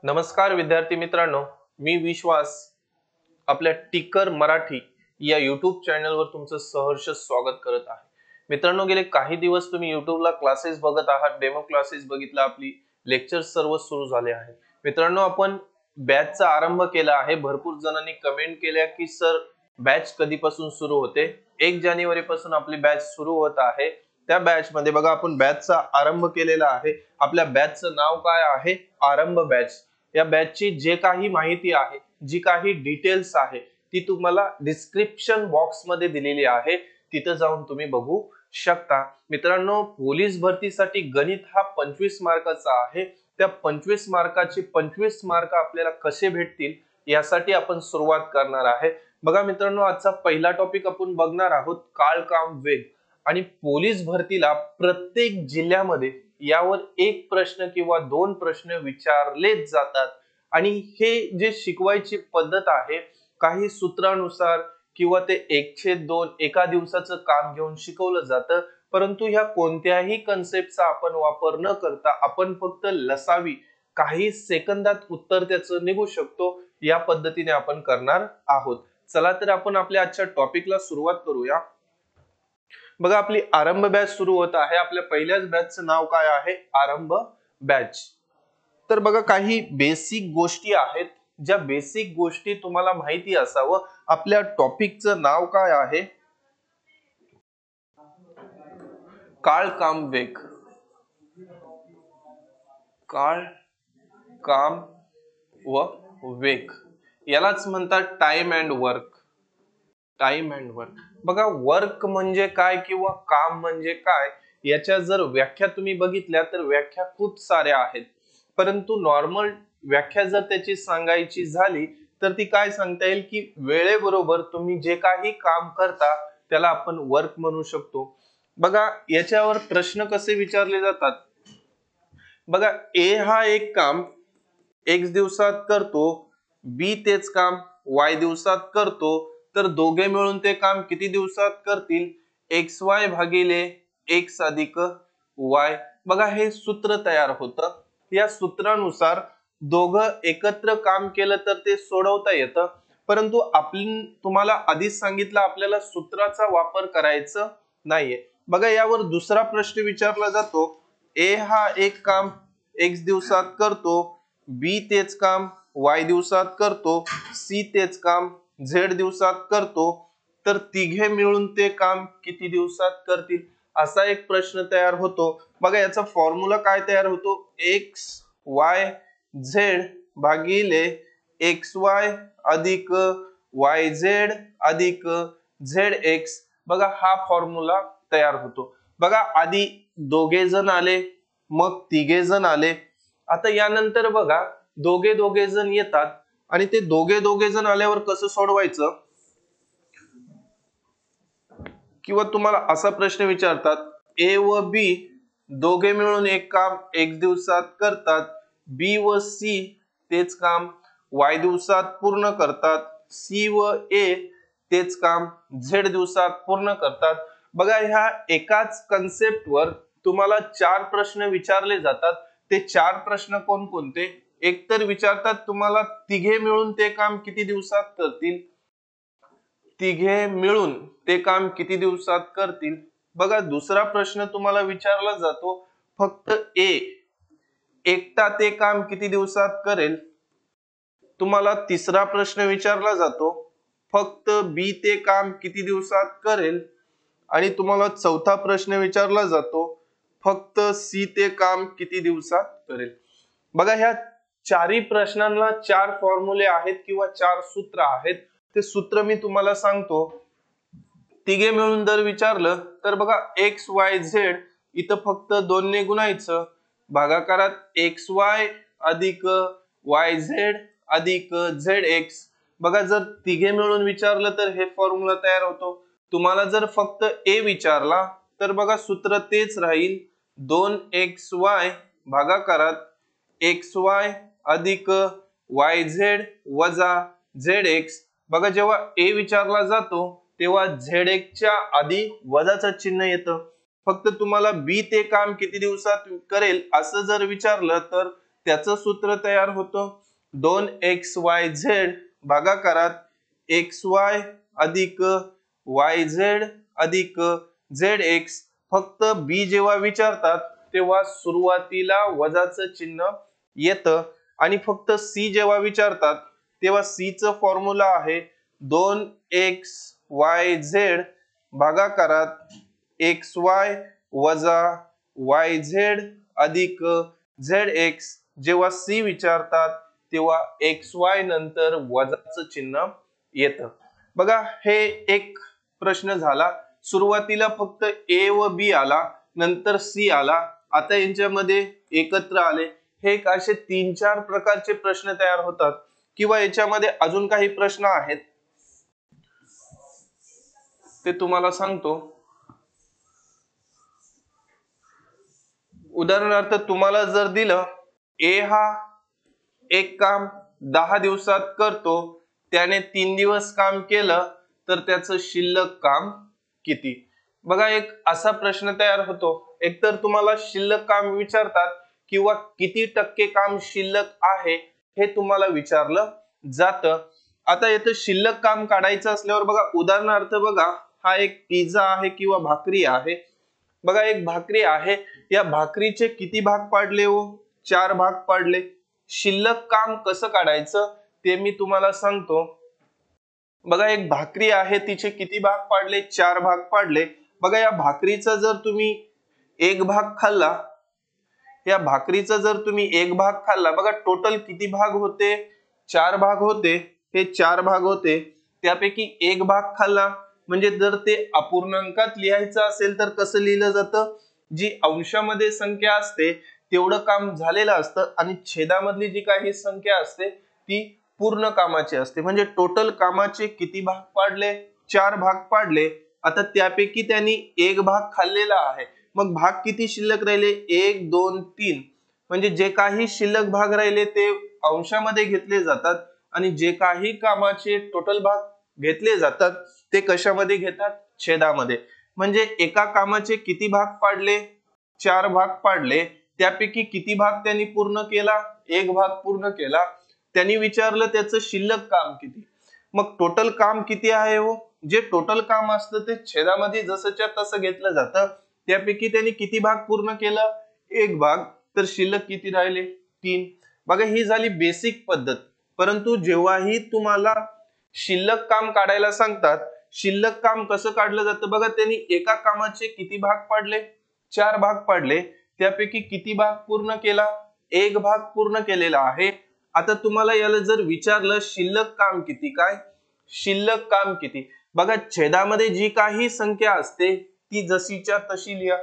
नमस्कार विद्यार्थी मित्रांनो, मी विश्वास आपल्या टिकर मराठी या युट्यूब चॅनलवर तुमचं सहर्ष स्वागत करत आहे। मित्रांनो, गेले काही दिवस तुम्ही युट्यूबला क्लासेस बघत आहात, डेमो क्लासेस बघितला, आपली लेक्चर्स सर्व सुरू झाले आहेत। मित्रांनो, आपण बॅचचा आरंभ केला आहे। भरपूर जणांनी कमेंट केल्या की सर बॅच कधीपासून सुरू होते? 1 जानेवारी पासून आपली बॅच सुरू होत आहे। त्या बॅच मध्ये बघा आपण बॅचचा आरंभ केलेला आहे। आपल्या बॅचचं नाव काय आहे? आरंभ बॅच। या बॅचची जे काही माहिती आहे, जी काही डिटेल्स आहे, ती तुम्हाला डिस्क्रिप्शन बॉक्स मध्ये दिलेली आहे, तिथे जाऊन तुम्ही बघू शकता। मित्रांनो, पोलीस भरतीसाठी गणित हा 25 मार्काचा आहे। त्या 25 मार्काचे 25 मार्क आपल्याला कसे भेटतील यासाठी आपण सुरुवात करणार आहे। बघा मित्रांनो, आजचा पहिला टॉपिक आपण बघणार आहोत काळ काम वेग। आणि पोलीस भरतीला प्रत्येक जिल्ह्यामध्ये यावर एक प्रश्न किंवा 2 प्रश्न विचारलेच जातात। आणि हे जे शिकवायची पद्धत आहे, काही सूत्रानुसार किंवा ते 1/2 एका दिवसाचं काम घेऊन शिकवलं जातं। परंतु ह्या कोणत्याही कन्सेप्टचा आपण वापर न करता आपण फक्त लसावी काही सेकंदात उत्तर त्याचं निघू शकतो, या पद्धतीने आपण करणार आहोत। चला तर आपण आपल्या आजच्या टॉपिकला सुरुवात करूया। बघा, आपली आरंभ बॅच सुरू होत आहे। आपल्या पहिल्याच बॅचचं नाव काय आहे? आरंभ बॅच। तर बघा, काही बेसिक गोष्टी आहेत, ज्या बेसिक गोष्टी तुम्हाला माहिती असावं। आपल्या टॉपिकचं नाव काय आहे? काळ काम वेग। काळ काम व वेग यालाच म्हणतात time and work. Time and work. बघा, वर्क म्हणजे काय किंवा काम म्हणजे काय, याच्या जर व्याख्या तुम्ही बघितल्या तर व्याख्या खूप साऱ्या आहेत। परंतु नॉर्मल व्याख्या जर त्याची सांगायची झाली तर ती काय सांगता येईल की वेळेबरोबर तुम्ही जे काही काम करता त्याला आपण वर्क म्हणू शकतो। बघा, याच्यावर प्रश्न कसे विचारले जातात? बघा, ए हा एक काम x दिवसात करतो, बी तेच काम y दिवसात करतो, तर दोघे मिळून ते काम किती दिवसात करतील? xy भागिले x अधिक y। बघा, हे सूत्र तयार होतं। या सूत्रानुसार दोघं एकत्र काम केलं तर ते सोडवता येतं। परंतु तुम्हाला आधीच सांगितलं, आपल्याला सूत्राचा वापर करायचा नाहीये। बघा, यावर दुसरा प्रश्न विचारला जातो, ए हा एक काम x दिवसात करतो, बी तेच काम y दिवसात करतो, सी तेच काम z दिवसात करतो, तर तिघे मिळून ते काम किती दिवसात करतील? असा एक प्रश्न तयार होतो। बघा, याचा फॉर्म्युला काय तयार होतो? x y z भागिले xy अधिक yz अधिक zx। बघा, हा फॉर्म्युला तयार होतो। बघा, आधी दोघे जण आले, मग तिघे जण आले। आता यानंतर बघा, दोघे जण येतात आणि ते दोघे जण आल्यावर कसं सोडवायचं? किंवा तुम्हाला असा प्रश्न विचारतात, ए व बी दोघे मिळून एक काम x दिवसात करतात, बी व सी तेच काम y दिवसात पूर्ण करतात, सी व ए तेच काम z दिवसात पूर्ण करतात। बघा, ह्या एकाच कन्सेप्टवर तुम्हाला 4 प्रश्न विचारले जातात। ते 4 प्रश्न कोणकोणते? एक तर विचारतात तुम्हाला, तिघे मिळून ते काम किती दिवसात करतील? तिघे मिळून ते काम किती दिवसात करतील? बघा, दुसरा प्रश्न तुम्हाला विचारला जातो, फक्त ए एकटा ते काम किती दिवसात करेल? तुम्हाला तिसरा प्रश्न विचारला जातो, फक्त बी ते काम किती दिवसात करेल? आणि तुम्हाला चौथा प्रश्न विचारला जातो, फक्त सी ते काम किती दिवसात करेल? बघा, ह्या चारही प्रश्नांना 4 फॉर्म्युले आहेत किंवा 4 सूत्र आहेत। ते सूत्र मी तुम्हाला सांगतो। तिघे मिळून जर विचारलं तर बघा, x y z इथं फक्त 2 ने गुणायचं, भागाकारात xy अधिक yz अधिक zx। बघा, जर तिघे मिळून विचारलं तर हे फॉर्म्युला तयार होतो। तुम्हाला जर फक्त a विचारला तर बघा, सूत्र तेच राहील, 2xy भागाकारात xy अधिक yz वजा zx। बघा, जेव्हा a विचारला जातो तेव्हा zx च्या आधी वजाचं चिन्ह येतं। फक्त तुम्हाला बी ते काम किती दिवसात करेल असं जर विचारलं तर त्याचं सूत्र तयार होतं 2xyz भागाकारात xy अधिक yz अधिक zx. फक्त b जेव्हा विचारतात तेव्हा सुरुवातीला वजाचं चिन्ह येतं आणि फक्त c जेव्हा विचारतात तेव्हा c चं फॉर्म्युला आहे 2xyz भागाकारात xy वजा yz अधिक zx. जेव्हा c विचारतात तेव्हा xy नंतर वजाचं चिन्ह येतं. बघा हे एक प्रश्न झाला. सुरुवातीला फक्त a व b आला, नंतर c आला, आता यांच्यामध्ये एकत्र आले. हे असे 3-4 प्रकारचे प्रश्न तयार होतात. किंवा याच्यामध्ये अजून काही प्रश्न आहेत ते तुम्हाला सांगतो. उदाहरणार्थ तुम्हाला जर दिलं ए हा एक काम 10 दिवसात करतो, त्याने 3 दिवस काम केलं तर त्याचं शिल्लक काम किती. बघा एक असा प्रश्न तयार होतो. एकतर तुम्हाला शिल्लक काम विचारतात किंवा किती टक्के काम शिल्लक आहे हे तुम्हाला विचारलं जातं. आता येतं शिल्लक काम काढायचं असल्यावर बघा उदाहरणार्थ बघा हा एक पिझ्झा आहे किंवा भाकरी आहे. बघा एक भाकरी आहे, या भाकरीचे किती भाग पाडले हो? 4 भाग पाडले. शिल्लक काम कसं काढायचं ते मी तुम्हाला सांगतो. बघा एक भाकरी आहे, तिचे किती भाग पाडले? 4 भाग पाडले. बघा या भाकरीचा जर तुम्ही एक भाग खाल्ला, या भाकरीचा जर तुम्ही एक भाग खाल्ला, बघा टोटल किती भाग होते? 4 भाग होते. हे 4 भाग होते, त्यापैकी एक भाग खाल्ला. म्हणजे जर ते अपूर्णांकात लिहायचं असेल तर कसं लिहिलं जातं? जी अंशामध्ये संख्या असते तेवढं काम झालेलं असतं आणि छेदामधली जी काही संख्या असते ती पूर्ण कामाची असते. म्हणजे टोटल कामाचे किती भाग पाडले? 4 भाग पाडले. आता त्यापैकी त्यांनी एक भाग खाल्लेला आहे, मग भाग किती शिल्लक राहिले? 1 2 3. म्हणजे जे काही शिल्लक भाग राहिले ते अंशामध्ये घेतले जातात आणि जे काही कामाचे टोटल भाग घेतले जातात ते कशामध्ये घेतात? छेदामध्ये. म्हणजे एका कामाचे किती भाग पाडले? 4 भाग पाडले. त्यापैकी किती भाग त्यांनी पूर्ण केला? एक भाग पूर्ण केला. त्यांनी विचारलं त्याचं शिल्लक काम किती. मग टोटल काम किती आहे हो? जे टोटल काम असतं ते छेदामध्ये जसंच्या तसं घेतलं जातं. त्यापैकी त्यांनी किती भाग पूर्ण केलं? एक भाग. तर शिल्लक किती राहिले? 3. बघा ही झाली बेसिक पद्धत. परंतु जेव्हाही तुम्हाला शिल्लक काम काढायला सांगतात, शिल्लक काम कसं काढलं जातं? बघा त्यांनी एका कामाचे किती भाग पाडले? 4 भाग पाडले. त्यापैकी किती भाग पूर्ण केला? एक भाग पूर्ण केलेला आहे. आता तुम्हाला याला जर विचारलं शिल्लक काम किती, काय शिल्लक काम किती? बघा छेदामध्ये जी काही संख्या असते ती जशीच्या तशी लिहा.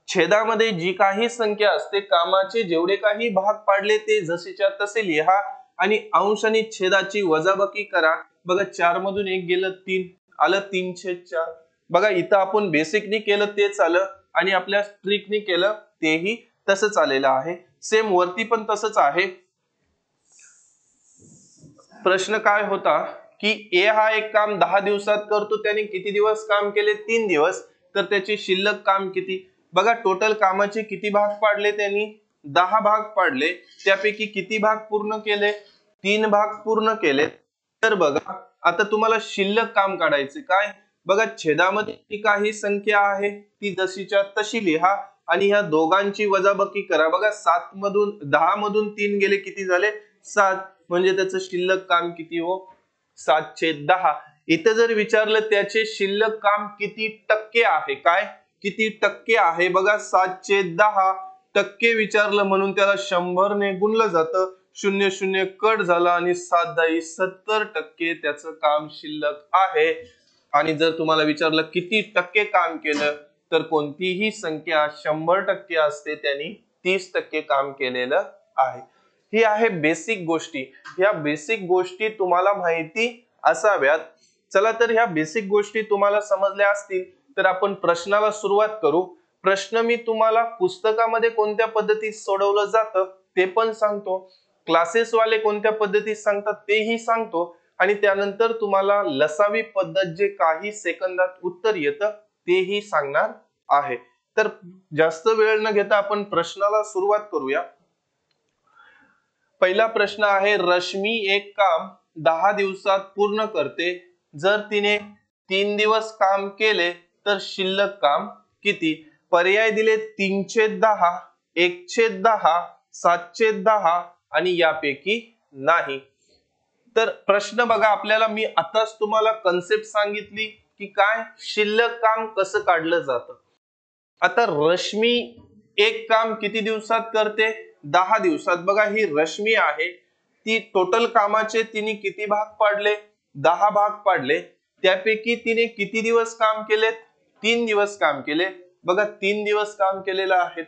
छेदामध्ये जी काही संख्या असते, कामाचे जेवढे काही भाग पाडले ते जसेच्या तसे लिहा आणि अंश आणि छेदाची वजाबाकी करा. बघा 4 मधून 1 गेलं 3, आलं 3/4. बघा इथं आपण बेसिकनी केलं तेच आलं आणि आपल्या ट्रिकनी केलं तेही तसंच आलेलं आहे. सेम वरती पण तसंच आहे. प्रश्न काय होता की ए हा एक काम 10 दिवसात करतो, त्याने किती दिवस काम केले? 3 दिवस. तर त्याचे शिल्लक काम किती? बघा टोटल कामाचे किती भाग पाडले त्यांनी? 10 भाग पाडले. त्यापैकी किती भाग पूर्ण केले? 3 भाग पूर्ण केले. तर बघा आता तुम्हाला शिल्लक काम काढायचे. काय? बघा छेदामध्ये जी काही संख्या आहे ती जशीच्या तशी लिहा आणि ह्या दोघांची वजाबाकी करा. बघा 7 मधून 10 मधून 3 गेले, किती झाले? 7. म्हणजे त्याचं शिल्लक काम किती हो? 7/10. इथं जर विचारलं त्याचे शिल्लक काम किती टक्के आहे, काय किती टक्के आहे? बघा 7/10 टक्के विचारलं म्हणून त्याला 100 ने गुणलं जातं. 0 कट झाला आणि 7/10 70% त्याचं काम शिल्लक आहे. आणि जर तुम्हाला विचारलं किती टक्के काम केलं तर कोणतीही संख्या 100% असते, त्यांनी 30% काम केलेलं आहे. ही आहे बेसिक गोष्टी. ह्या बेसिक गोष्टी तुम्हाला माहिती असाव्यात. चला तर ह्या बेसिक गोष्टी तुम्हाला समजल्या असतील तर आपण प्रश्नाला सुरुवात करू. प्रश्न मी तुम्हाला पुस्तकामध्ये कोणत्या पद्धतीत सोडवलं जातं ते पण सांगतो, क्लासेस वाले कोणत्या पद्धतीत सांगतात तेही सांगतो आणि त्यानंतर तुम्हाला लसावी पद्धत जे काही सेकंदात उत्तर येतं तेही सांगणार आहे. तर जास्त वेळ न घेता आपण प्रश्नाला सुरुवात करूया. पहिला प्रश्न आहे, रश्मी एक काम 10 दिवसात पूर्ण करते. जर तिने 3 दिवस काम केले तर शिल्लक काम किती? पर्याय दिले 3/10, 1/10, 7/10 आणि यापैकी नाही. तर प्रश्न बघा, आपल्याला मी आताच तुम्हाला कन्सेप्ट सांगितली की काय शिल्लक काम कसं काढलं जातं. आता रश्मी एक काम किती दिवसात करते? 10 दिवसात. बघा ही रश्मी आहे, ती टोटल कामाचे तिने किती भाग पाडले? 10 भाग पाडले. त्यापैकी तिने किती दिवस काम केलेत? 3 दिवस काम केले. बघा 3 दिवस काम केलेलं आहे.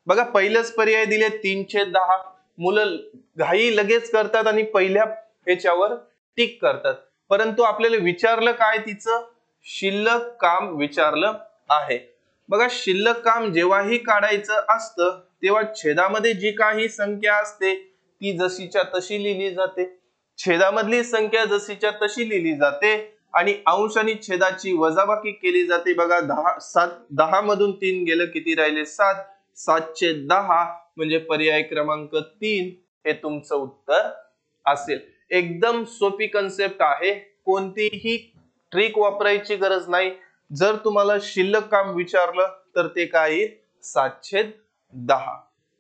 बघा पहिलंच पर्याय दिले 3/10. मुलं घाई लगेच करतात आणि पहिल्या ह्याच्यावर टिक करतात, परंतु आपल्याला विचारलं काय? तिचं शिल्लक काम विचारलं आहे. बघा शिल्लक काम जेव्हाही काढायचं असतं तेव्हा छेदामध्ये जी काही संख्या असते ती जशीच्या तशी लिहिली जाते. छेदामधली संख्या जशीच्या तशी लिहिली जाते आणि अंश आणि छेदाची वजाबाकी केली जाते. बघा 10 मधून 3 गेलं, किती राहिले? 7. 7/10 म्हणजे पर्याय क्रमांक 3 हे तुमचं उत्तर असेल. एकदम सोपी कन्सेप्ट आहे, कोणतीही ट्रिक वापरायची गरज नाही. जर तुम्हाला शिल्लक काम विचारलं तर ते काय? 7/10.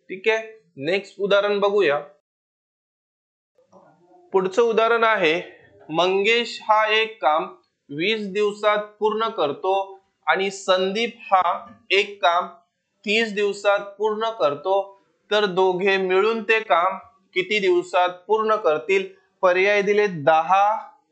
ठीक आहे, नेक्स्ट उदाहरण बघूया. पुढचं उदाहरण आहे, मंगेश हा एक काम 20 दिवसात पूर्ण करतो आणि संदीप हा एक काम 30 दिवसात पूर्ण करतो. तर दोघे मिळून ते काम किती दिवसात पूर्ण करतील? पर्याय दिले 10,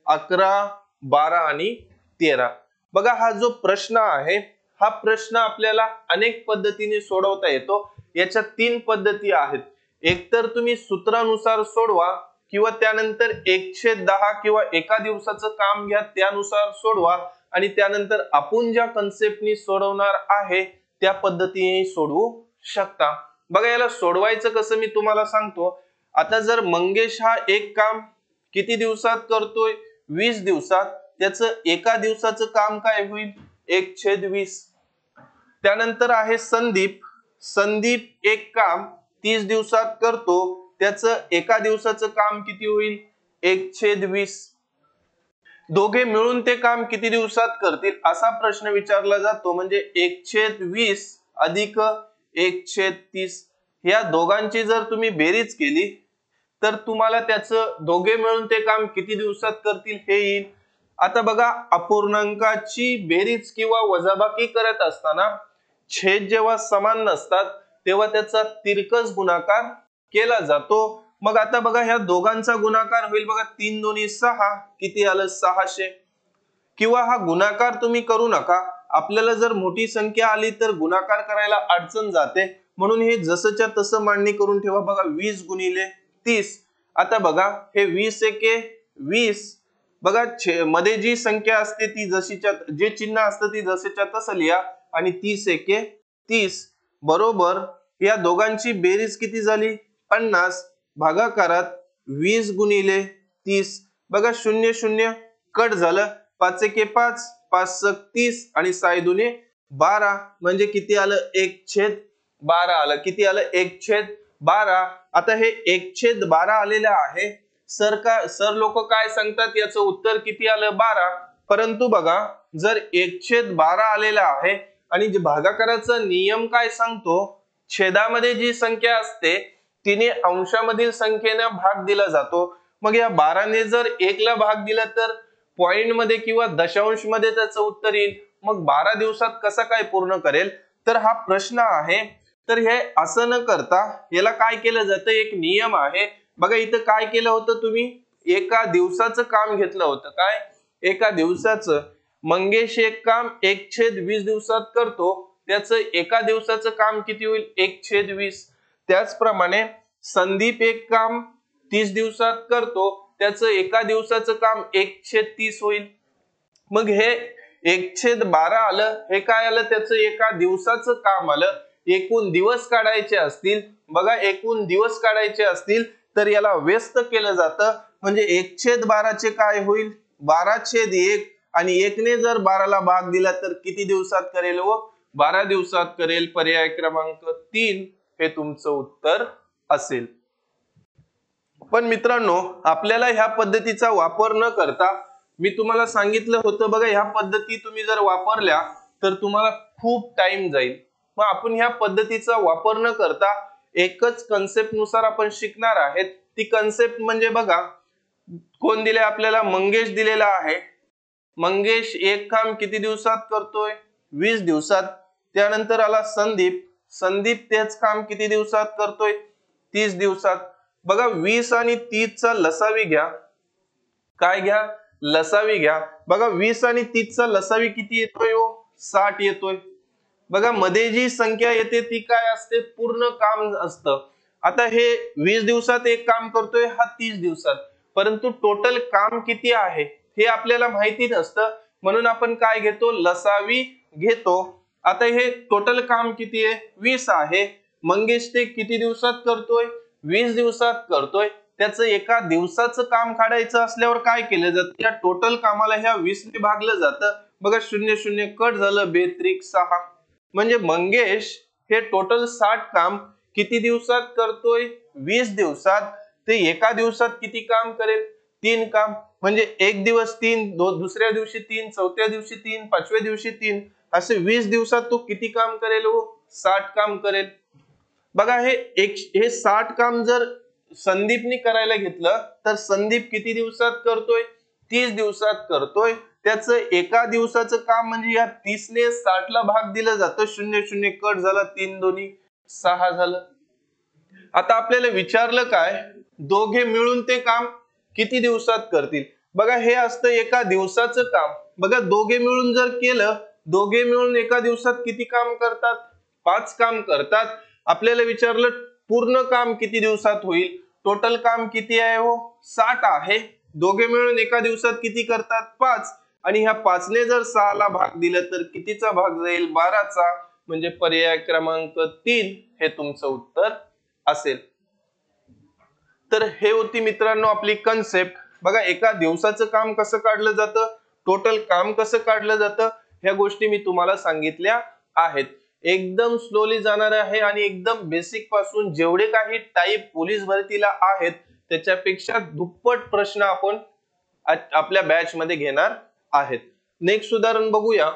11, 12 आणि 13. बघा हा जो प्रश्न आहे, हा प्रश्न आपल्याला अनेक पद्धतीने सोडवता येतो. याच्या 3 पद्धती आहेत. एकतर तुम्ही सूत्रानुसार सोडवा किंवा त्यानंतर 1/10 किंवा एका दिवसाचं काम घ्या त्यानुसार सोडवा आणि त्यानंतर आपण ज्या कन्सेप्टनी सोडवणार आहे त्या पद्धतीने सोडवू शकता. बघा याला सोडवायचं कसं मी तुम्हाला सांगतो. आता जर मंगेश हा एक काम किती दिवसात करतोय? 20 दिवसात. त्याचं एका दिवसाचं काम काय होईल? 1/20. त्यानंतर आहे संदीप. संदीप एक काम 30 दिवसात करतो. त्याचं एका दिवसाचं काम किती होईल? 1/20. दोघे मिळून ते काम किती दिवसात करतील असा प्रश्न विचारला जातो. म्हणजे 1/20 अधिक 1/30 या दोघांची जर तुम्ही बेरीज केली तर तुम्हाला त्याचं दोघे मिळून ते काम किती दिवसात करतील हे येईल. आता बघा अपूर्णांकाची बेरीज किंवा वजाबाकी करत असताना छेद जेव्हा समान नसतात तेव्हा त्याचा तिरकस गुणाकार केला जातो. मग आता बघा ह्या दोघांचा गुणाकार होईल. बघा 3 दोन्ही 6, किती आलं? 600. किंवा हा गुणाकार तुम्ही करू नका, आपल्याला जर मोठी संख्या आली तर गुणाकार करायला अडचण जाते, म्हणून हे जसंच्या तसं मांडणी करून ठेवा. बघा 20 गुणिले 30. आता बघा हे 20 एके 20. बघा मध्ये जी संख्या असते ती जशीच्या, जे चिन्ह असतं ती जसेच्या तसं लिहा आणि 30 एके 30 बरोबर या दोघांची बेरीज किती झाली? 50. भागाकारात 20 गुणिले 30. बघा 0 0 कट झालं. 5 एके 5, 5 × 30 आणि 6 दुने 12 म्हणजे किती आलं? 1/12 आलं. किती आलं? 1/12. आता हे 1/12 आलेलं आहे. सर लोक काय सांगतात? याचं उत्तर किती आलं? 12. परंतु बघा जर 1/12 आलेला आहे आणि भागाकाराचा नियम काय सांगतो? छेदामध्ये जी संख्या असते तिने अंशामधील संख्येने भाग दिला जातो. मग या 12 ने जर 1 ला भाग दिला तर पॉइंट मध्ये किंवा दशांश मध्ये त्याचं उत्तर येईल. मग 12 दिवसात कसं काय पूर्ण करेल? तर हा प्रश्न आहे. तर हे असं न करता याला काय केलं जातं? एक नियम आहे. बघा इथं काय केलं होतं तुम्ही? एका दिवसाचं काम घेतलं होतं. काय? एका दिवसाचं. मंगेश एक काम 1/20 दिवसात करतो. त्याचं एका दिवसाचं काम किती होईल? 1/20. त्याचप्रमाणे संदीप एक काम 30 दिवसात करतो. त्याचं एका दिवसाचं काम 1/30 होईल. मग हे 1/12 आलं. हे काय आलं? त्याचं एका दिवसाचं काम आलं. एकूण दिवस काढायचे असतील, बघा एकूण दिवस काढायचे असतील तर याला व्यस्त केलं जातं. म्हणजे 1/12 चे काय होईल? 12/1 आणि 1 ने जर 12 ला भाग दिला तर किती दिवसात करेल? व 12 दिवसात करेल. पर्याय क्रमांक 3 हे तुमचं उत्तर असेल. पण मित्रांनो, आपल्याला ह्या पद्धतीचा वापर न करता, मी तुम्हाला सांगितलं होतं बघा, ह्या पद्धती तुम्ही जर वापरल्या तर तुम्हाला खूप टाइम जाईल. मग आपण ह्या पद्धतीचा वापर न करता एकच कन्सेप्ट नुसार आपण शिकणार आहेत. ती कन्सेप्ट म्हणजे बघा, कोण दिले आपल्याला? मंगेश दिलेला आहे. मंगेश एक काम किती दिवसात करतोय? 20 दिवसात. त्यानंतर आला संदीप. संदीप तेच काम किती दिवसात करतोय? 30 दिवसात. बघा, 20 आणि 30 चा लसावी घ्या. काय घ्या? लसावी घ्या. बघा, 20 आणि 30 चा लसावी किती येतोय हो? 60 येतोय. बघा, मध्ये जी संख्या येते ती काय असते? पूर्ण काम असतं. आता हे 20 दिवसात एक काम करतोय, हा 30 दिवसात, परंतु टोटल काम किती आहे हे आपल्याला माहिती नसतं. म्हणून आपण काय घेतो? लसावी घेतो. आता हे टोटल काम किती आहे? 20 आहे. मंगेश ते किती दिवसात करतोय? 20 दिवसात करतोय. त्याचं एका दिवसाचं काम काढायचं असल्यावर काय केलं जातं? या टोटल कामाला ह्या 20 ने भागलं जातं. बघा, 0 0 कट झालं, 2 6. म्हणजे मंगेश हे टोटल 60 काम किती दिवसात करतोय? 20 दिवसात. ते एका दिवसात किती काम करेल? 3 काम. म्हणजे एक दिवस 3, दुसऱ्या दिवशी 3, चौथ्या दिवशी 3, पाचव्या दिवशी 3, असे 20 दिवसात तो किती काम करेल हो? 60 काम करेल. बघा, हे 60 काम जर संदीपने करायला घेतलं तर संदीप किती दिवसात करतोय? 30 दिवसात करतोय. त्याचं एका दिवसाचं काम म्हणजे या 30 ने 60 ला भाग दिलं जातं. 0 0 कट झाला, 3 दोन्ही 6 झालं. आता आपल्याला विचारलं काय? दोघे मिळून ते काम किती दिवसात करतील? बघा, हे असतं एका दिवसाचं काम. बघा, दोघे मिळून जर केलं, दोघे मिळून एका दिवसात किती काम करतात? 5 काम करतात. आपल्याला विचारलं पूर्ण काम किती दिवसात होईल? टोटल काम किती आहे हो? 60 आहे. दोघे मिळून एका दिवसात किती करतात? 5. आणि ह्या 5 ने जर 6 ला भाग दिलं तर कितीचा भाग जाईल? 12चा. म्हणजे पर्याय क्रमांक 3 हे तुमचं उत्तर असेल. तर हे होती मित्रांनो आपली कन्सेप्ट. बघा, एका दिवसाचं काम कसं काढलं जातं, टोटल काम कसं काढलं जातं, ह्या गोष्टी मी तुम्हाला सांगितल्या आहेत. एकदम स्लोली जाणार आहे आणि एकदम बेसिक पासून जेवढे काही टाईप पोलीस भरतीला आहेत त्याच्यापेक्षा दुप्पट प्रश्न आपण आपल्या बॅच मध्ये घेणार आहेत. नेक्स्ट उदाहरण बघूया.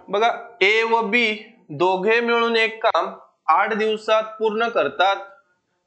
बघा, ए व बी दोघे मिळून एक काम 8 दिवसात पूर्ण करतात.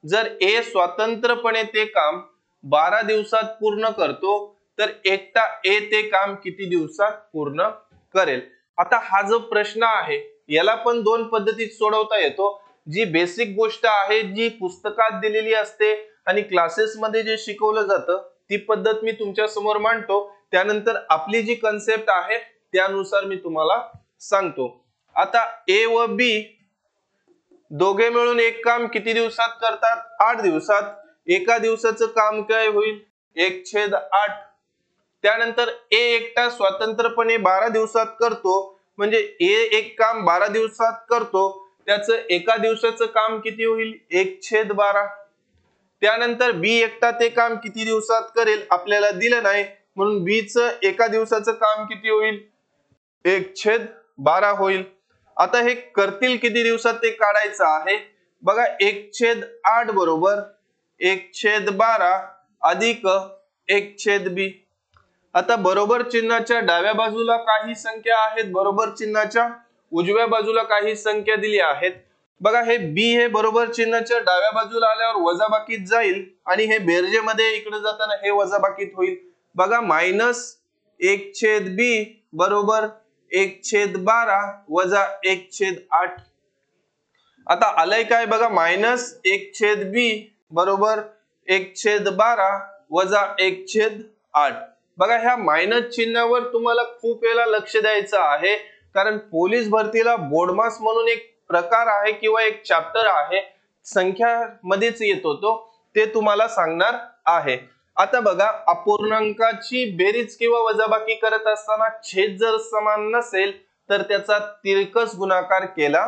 जर ए स्वतंत्रपणे ते काम 12 दिवसात पूर्ण करतो तर एकटा ए ते काम किती दिवसात पूर्ण करेल? आता हा जो प्रश्न आहे याला पण दोन पद्धतीत सोडवता येतो. जी बेसिक गोष्ट आहे, जी पुस्तकात दिलेली असते आणि क्लासेस मध्ये जे शिकवलं जातं, ती पद्धत मी तुमच्या समोर मांडतो. त्यानंतर आपली जी कन्सेप्ट आहे त्यानुसार मी तुम्हाला सांगतो. आता ए व बी दोघे मिळून एक काम किती दिवसात करतात? 8 दिवसात. एका दिवसाचं काम काय होईल? 1/8. त्यानंतर ए एकटा स्वतंत्रपणे 12 दिवसात करतो. म्हणजे ए एक काम 12 दिवसात करतो, त्याचं एका दिवसाचं काम किती होईल? 1/12. त्यानंतर बी एकटा ते काम किती दिवसात करेल आपल्याला दिलं नाही, म्हणून बी चं एका दिवसाचं काम किती होईल? 1/12 होईल. आता हे करतील किती दिवसात ते काढायचं आहे. बघा, 1/8 बरोबर 1/12 अधिक 1/b. आता बरोबर चिन्हाच्या डाव्या बाजूला काही संख्या आहेत, बरोबर चिन्हाच्या उजव्या बाजूला काही संख्या दिली आहेत. बघा, हे बी हे बरोबर चिन्हाच्या डाव्या बाजूला आल्यावर वजाबाकीत जाईल आणि हे बेरजे मध्ये इकडे जाताना हे वजाबाकीत होईल. बघा, -1/b बरोबर 1/12 वजा 1/8. आता आलंय काय? बघा, -1/b बरोबर 1/12 वजा 1/8. बघा, ह्या मायनस चिन्हावर तुम्हाला खूप वेळा लक्ष द्यायचं आहे, कारण पोलीस भरतीला बोर्डमास म्हणून एक प्रकार आहे किंवा एक चॅप्टर आहे, संख्या मध्येच येतो तो, ते तुम्हाला सांगणार आहे. आता बघा, अपूर्णांकाची बेरीज किंवा वजाबाकी करत असताना छेद जर समान नसेल तर त्याचा तिरकस गुणाकार केला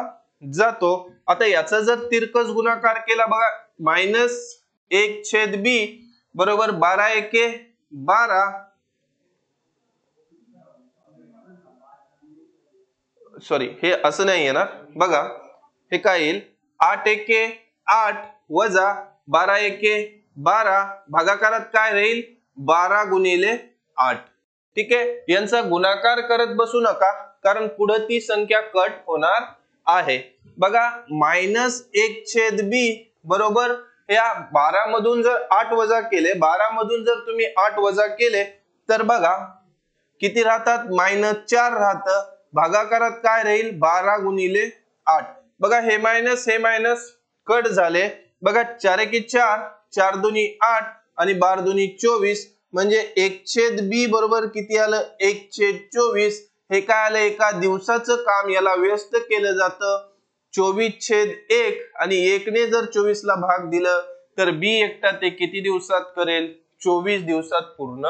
जातो. आता याचा जर तिरकस गुणाकार केला, बघा, -1/b बरोबर 12 सॉरी, हे असं नाही येणार. बघा, हे काय येईल? 8 8 वजा 12 एके 12, भागाकारात काय राहील 12 गुणिले 8. ठीक आहे, यांचा गुणाकार करत बसू नका कारण पुढे ती संख्या कट होणार आहे. बघा -1/b बरोबर या 12 मधून जर 8 वजा केले, 12 मधून जर तुम्ही 8 वजा केले तर बघा किती राहतात -4 राहतं. भागाकारात काय राहील 12 गुणिले 8. बघा हे मायनस कट झाले. बघा 4 एके 4, 4 दुनी 8 आणि 12 दुनी 24 म्हणजे 1/b बरोबर किती आलं 1/24. हे काय आलं एका दिवसाचं काम याला व्यस्त केलं जातं 24/1 आणि 1 ने जर 24 ला भाग दिलं तर b एकटा ते किती दिवसात करेल 24 दिवसात पूर्ण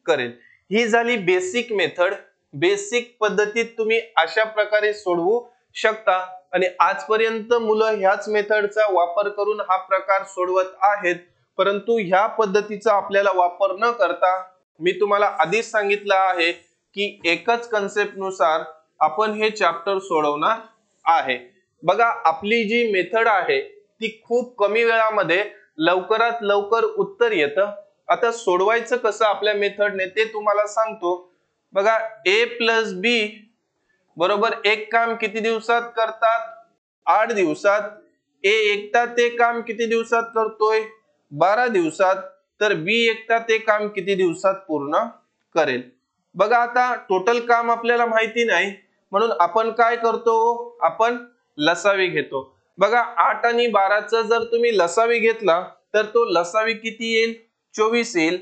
करेल. ही झाली बेसिक मेथड. बेसिक पद्धतीत तुम्ही अशा प्रकारे सोडवू शकता आणि आजपर्यंत मुलं ह्याच मेथडचा वापर करून हा प्रकार सोडवत आहेत. परंतु ह्या पद्धतीचा आपल्याला वापर न करता मी तुम्हाला आधीच सांगितलं आहे की एकच कन्सेप्ट नुसार आपण हे चॅप्टर सोडवणार आहे. बघा आपली जी मेथड आहे ती खूप कमी वेळामध्ये लवकरात लवकर उत्तर येतं. आता सोडवायचं कसं आपल्या मेथडने ते तुम्हाला सांगतो. बघा a+b बरोबर एक काम किती दिवसात करतात 8 दिवसात. a एकटा ते काम किती दिवसात करतोय 12 दिवसात. तर b एकटा ते काम किती दिवसात पूर्ण करेल. बघा आता टोटल काम आपल्याला माहिती नाही म्हणून आपण काय करतो आपण लसावी घेतो. बघा 8 आणि 12चा जर तुम्ही लसावी घेतला तर तो लसावी किती येईल 24 येईल.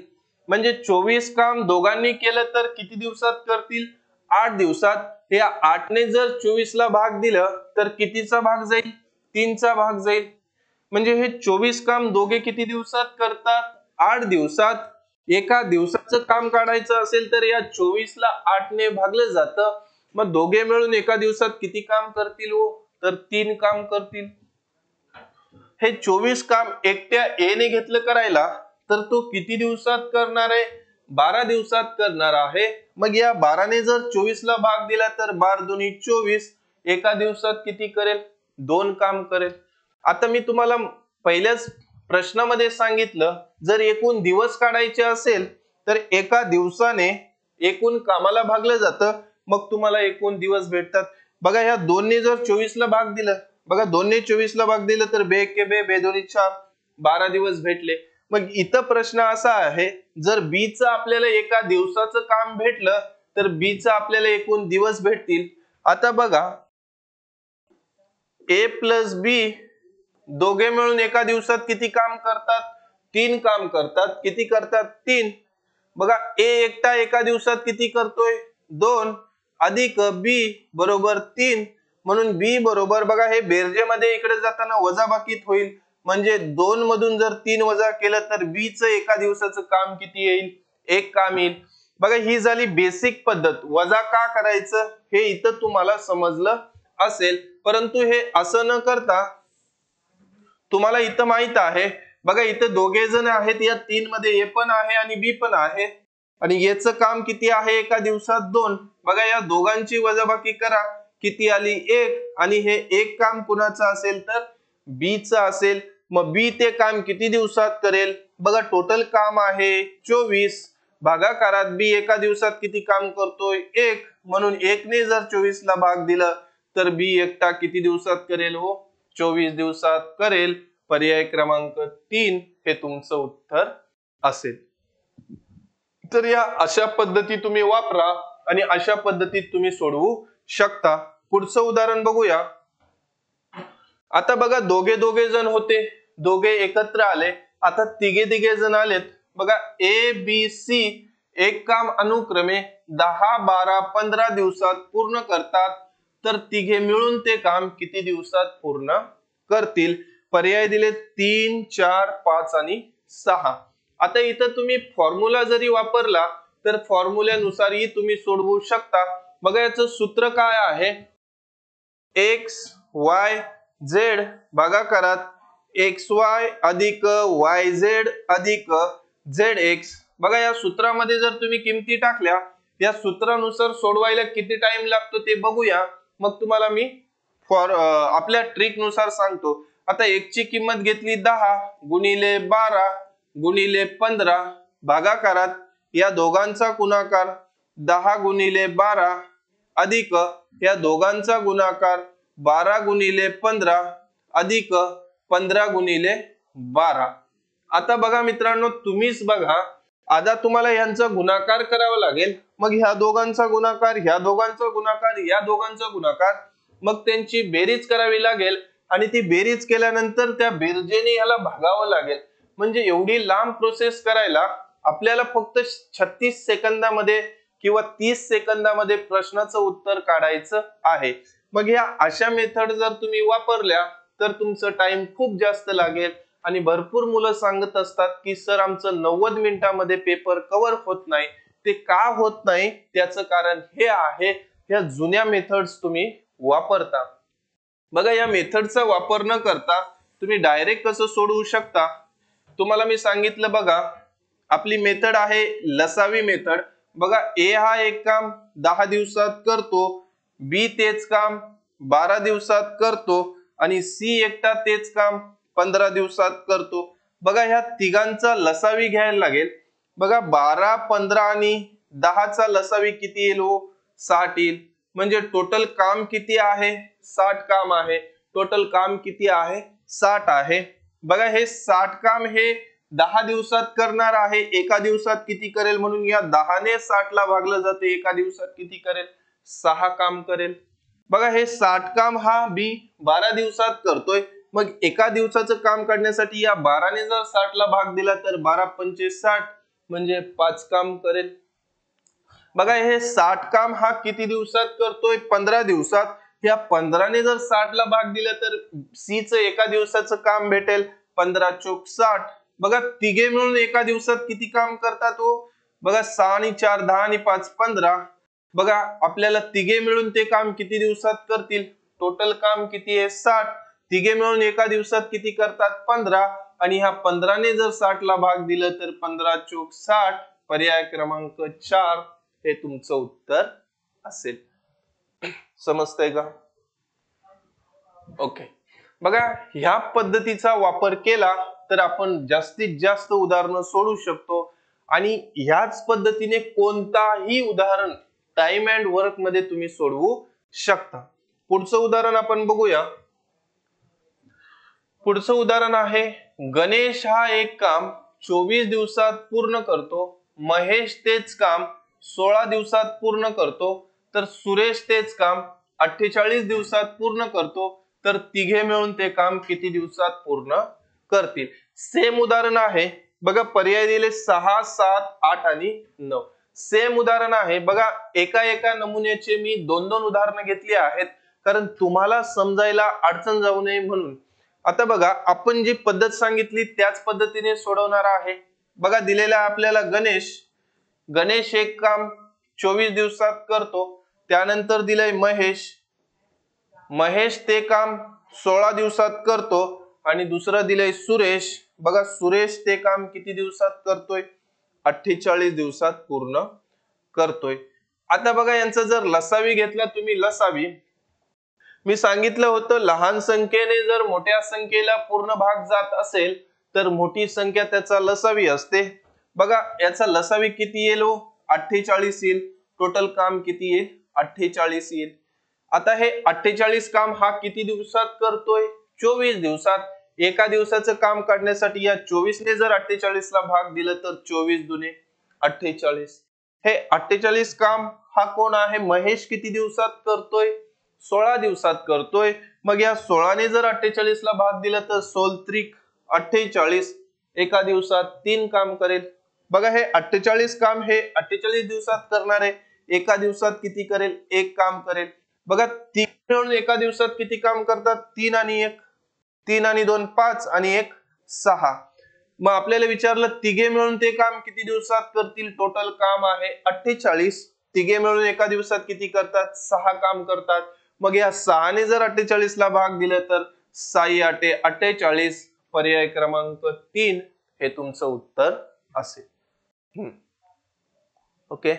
म्हणजे 24 काम दोघांनी केलं तर किती दिवसात करतील 8 दिवसात. हे 8 ने जर 24 ला भाग दिलं तर कितीचा भाग जाईल 3 चा भाग जाईल. म्हणजे हे 24 काम दोघे किती दिवसात करतात 8 दिवसात. एका दिवसाचं काम काढायचं असेल तर या 24 ला 8 ने भागलं जातं. मग दोघे मिळून एका दिवसात किती काम करतील हो तर 3 काम करतील. हे 24 काम एकट्या a ने घेतलं करायला तर तो किती दिवसात करणार आहे 12 दिवसात करणार आहे. मग या 12 ने जर 24 ला भाग दिला तर 12 दुनी 24 एका दिवसात किती करेल 2 काम करेल. आता मी तुम्हाला पहिल्याच प्रश्नामध्ये सांगितलं जर एकूण दिवस काढायचे असेल तर एका दिवसाने एकूण कामाला भागलं जातं मग तुम्हाला एकूण दिवस भेटतात. बघा ह्या 2 ने जर 24 ला भाग दिलं बघा 2 ने 24 ला भाग दिलं तर 2 एके 2 2 दोनी 4 12 दिवस भेटले. मग इथं प्रश्न असा आहे जर b चं आपल्याला एका दिवसाचं काम भेटलं तर b चं आपल्याला एकूण दिवस भेटतील. आता बघा a+b दोघे मिळून एका दिवसात किती काम करतात 3 काम करतात. किती करतात 3. बघा a एकटा एका दिवसात किती करतोय 2 अधिक b बरोबर 3 म्हणून b बरोबर बघा हे बेरजे मध्ये इकडे जाताना वजाबाकीत होईल. म्हणजे 2 मधून जर 3 वजा केलं तर b चं एका दिवसाचं काम किती येईल 1 काम येईल. बघा ही झाली बेसिक पद्धत. वजा का करायचं हे इथं तुम्हाला समजलं असेल. परंतु हे असं न करता तुम्हाला इथं माहित आहे बघा इथं दोघे जण आहेत या 3 मध्ये a पण आहे आणि b पण आहे आणि याचं काम किती आहे एका दिवसात 2. बघा या दोघांची वजाबाकी करा किती आली 1 आणि हे एक काम कुणाचं असेल तर b चं असेल. मग b ते काम किती दिवसात करेल बघा टोटल काम आहे 24 भागाकारात b एका दिवसात किती काम करतोय 1 म्हणून 1 ने जर 24 ला भाग दिलं तर b एकटा किती दिवसात करेल हो 24 दिवसात करेल. पर्याय क्रमांक 3 हे तुमचं उत्तर असेल. तर या अशा पद्धती तुम्ही वापरा आणि अशा पद्धतीत तुम्ही सोडवू शकता. पुढचं उदाहरण बघूया. आता बघा दोघे जण होते दोघे एकत्र आले. आता तिघे जण आलेत. बघा a b c एक काम अनुक्रमे 10 12 15 दिवसात पूर्ण करतात तर तिघे मिळून ते काम किती दिवसात पूर्ण करतील. पर्याय दिले 3 4 5 आणि 6. आता इथं तुम्ही फॉर्म्युला जरी वापरला तर फॉर्म्युल्यानुसारही तुम्ही सोडवू शकता. बघा याचं सूत्र काय आहे x y z भागाकारात xy अधिक yz अधिक zx. बघा या सूत्रामध्ये जर तुम्ही किमती टाकल्या या सूत्रानुसार सोडवायला किती टाइम लागतो ते बघूया. मग तुम्हाला मी आपल्या ट्रिक नुसार सांगतो. आता एकची किंमत घेतली 10 गुणिले 12 गुणिले 15 भागाकारात या दोघांचा गुणाकार 10 गुणिले 12 अधिक या दोघांचा गुणाकार 12 गुणिले 15 अधिक 15 गुणिले 12. आता बघा मित्रांनो, तुम्हीच बघा, आता तुम्हाला यांचा गुणाकार करावा लागेल, मग ह्या दोघांचा गुणाकार, ह्या दोघांचा गुणाकार, या दोघांचा गुणाकार, मग त्यांची बेरीज करावी लागेल आणि ती बेरीज केल्यानंतर त्या बेरजेने याला भागावं लागेल. म्हणजे एवढी लांब प्रोसेस करायला आपल्याला फक्त 36 सेकंदामध्ये किंवा 30 सेकंदामध्ये प्रश्नाचं उत्तर काढायचं आहे. मग ह्या अशा मेथड जर तुम्ही वापरल्या तर तुमचं टाइम खूप जास्त लागेल आणि भरपूर मुलं सांगत असतात की सर आमचं 90 मिनिटांमध्ये पेपर कव्हर होत नाही. ते का होत नाही त्याचं कारण हे आहे, ह्या जुन्या मेथड्स तुम्ही वापरता. बघा, या मेथडचा वापर न करता तुम्ही डायरेक्ट कसं सोडवू शकता. तुम्हाला मी सांगितलं बघा, आपली मेथड आहे लसावी मेथड. बघा, ए हा एक काम 10 दिवसात करतो, बी तेच काम 12 दिवसात करतो आणि सी एकटा तेच काम 15 दिवसात करतो. बघा, ह्या तिघांचा लसावी घ्यायला लागेल. बघा, 12 15 आणि 10चा लसावी किती येईल हो? 60 येईल. म्हणजे टोटल काम किती आहे? 60 काम आहे. टोटल काम किती आहे? 60 आहे. बघा, हे 60 काम हे 10 दिवसात करणार आहे. एका दिवसात किती करेल? म्हणून या 10 ने 60 ला भागलं जाते. एका दिवसात किती करेल? 6 काम करेल. बघा, हे 60 काम हा बी 12 दिवसात करतोय. मग एका दिवसाचं काम करण्यासाठी या 12 ने जर 60 ला भाग दिला तर 12 पंचे 60 म्हणजे 5 काम करेल. बघा, हे 60 काम हा किती दिवसात करतोय? 15 दिवसात. या 15 ने जर 60 ला भाग दिला तर सी चं एका दिवसाचं काम भेटेल 15 चोक 60. बघा, तिघे मिळून एका दिवसात किती काम करतात हो? बघा, 6 आणि 4 10 आणि 5 15. बघा, आपल्याला तिघे मिळून ते काम किती दिवसात करतील? टोटल काम किती आहे? 60. तिघे मिळून एका दिवसात किती करतात? 15. आणि ह्या 15 ने जर 60 ला भाग दिलं तर 15 चोक 60. पर्याय क्रमांक 4 हे तुमचं उत्तर असेल. समजतंय का? ओके. बघा, ह्या पद्धतीचा वापर केला तर आपण जास्तीत जास्त उदाहरणं सोडवू शकतो आणि ह्याच पद्धतीने कोणताही उदाहरण टाइम अँड वर्क मध्ये तुम्ही सोडवू शकता. पुढचं उदाहरण आपण बघूया. पुढचं उदाहरण आहे, गणेश हा एक काम 24 दिवसात पूर्ण करतो, महेश तेच काम 16 दिवसात पूर्ण करतो, तर सुरेश तेच काम 48 दिवसात पूर्ण करतो, तर तिघे मिळून ते काम किती दिवसात पूर्ण करतील? सेम उदाहरण आहे. बघा, पर्याय दिले 6 7 8 आणि 9. सेम उदाहरण आहे. बघा, एका नमुन्याचे मी 2-2 उदाहरणं घेतली आहेत कारण तुम्हाला समजायला अडचण जाऊ नये म्हणून. आता बघा, आपण जी पद्धत सांगितली त्याच पद्धतीने सोडवणार आहे. बघा, दिलेला आपल्याला गणेश एक काम 24 दिवसात करतो. त्यानंतर दिलंय महेश ते काम 16 दिवसात करतो आणि दुसरं दिलंय सुरेश. बघा, सुरेश ते काम किती दिवसात करतोय? 48 दिवसात पूर्ण करतोय. आता बघा, यांचा जर लसावी घेतला तुम्ही, लसावी मी सांगितलं होतं, लहान संख्येने जर मोठ्या संख्येला पूर्ण भाग जात असेल तर मोठी संख्या त्याचा लसावी असते. बघा, याचा लसावी किती येईल? 48 येईल. टोटल काम किती येईल? 48 येईल. आता हे 48 काम हा किती दिवसात करतोय? 24 दिवसात. एका दिवसाचं काम काढण्यासाठी या 24 ने जर 48 ला भाग दिलं तर 24 दुने 48. हे 48 काम हा कोण आहे? महेश किती दिवसात करतोय? 16 दिवसात करतोय. मग या 16 ने जर 48 ला भाग दिला तर 16 त्रिक 48. एका दिवसात 3 काम करेल. बघा, हे 48 काम हे 48 दिवसात करणार आहे. एका दिवसात किती करेल? 1 काम करेल. बघा, 3 मिळून एका दिवसात किती काम करतात? 3 आणि 1, 3 आणि 2 5 आणि 1 6. मग आपल्याला विचारलं तिघे मिळून ते काम किती दिवसात करतील? टोटल काम आहे 48. तिघे मिळून एका दिवसात किती करतात? 6 काम करतात. मग या 6 ने जर 48 ला भाग दिला तर 6 8 48. पर्याय क्रमांक 3 हे तुमचं उत्तर असेल. ओके.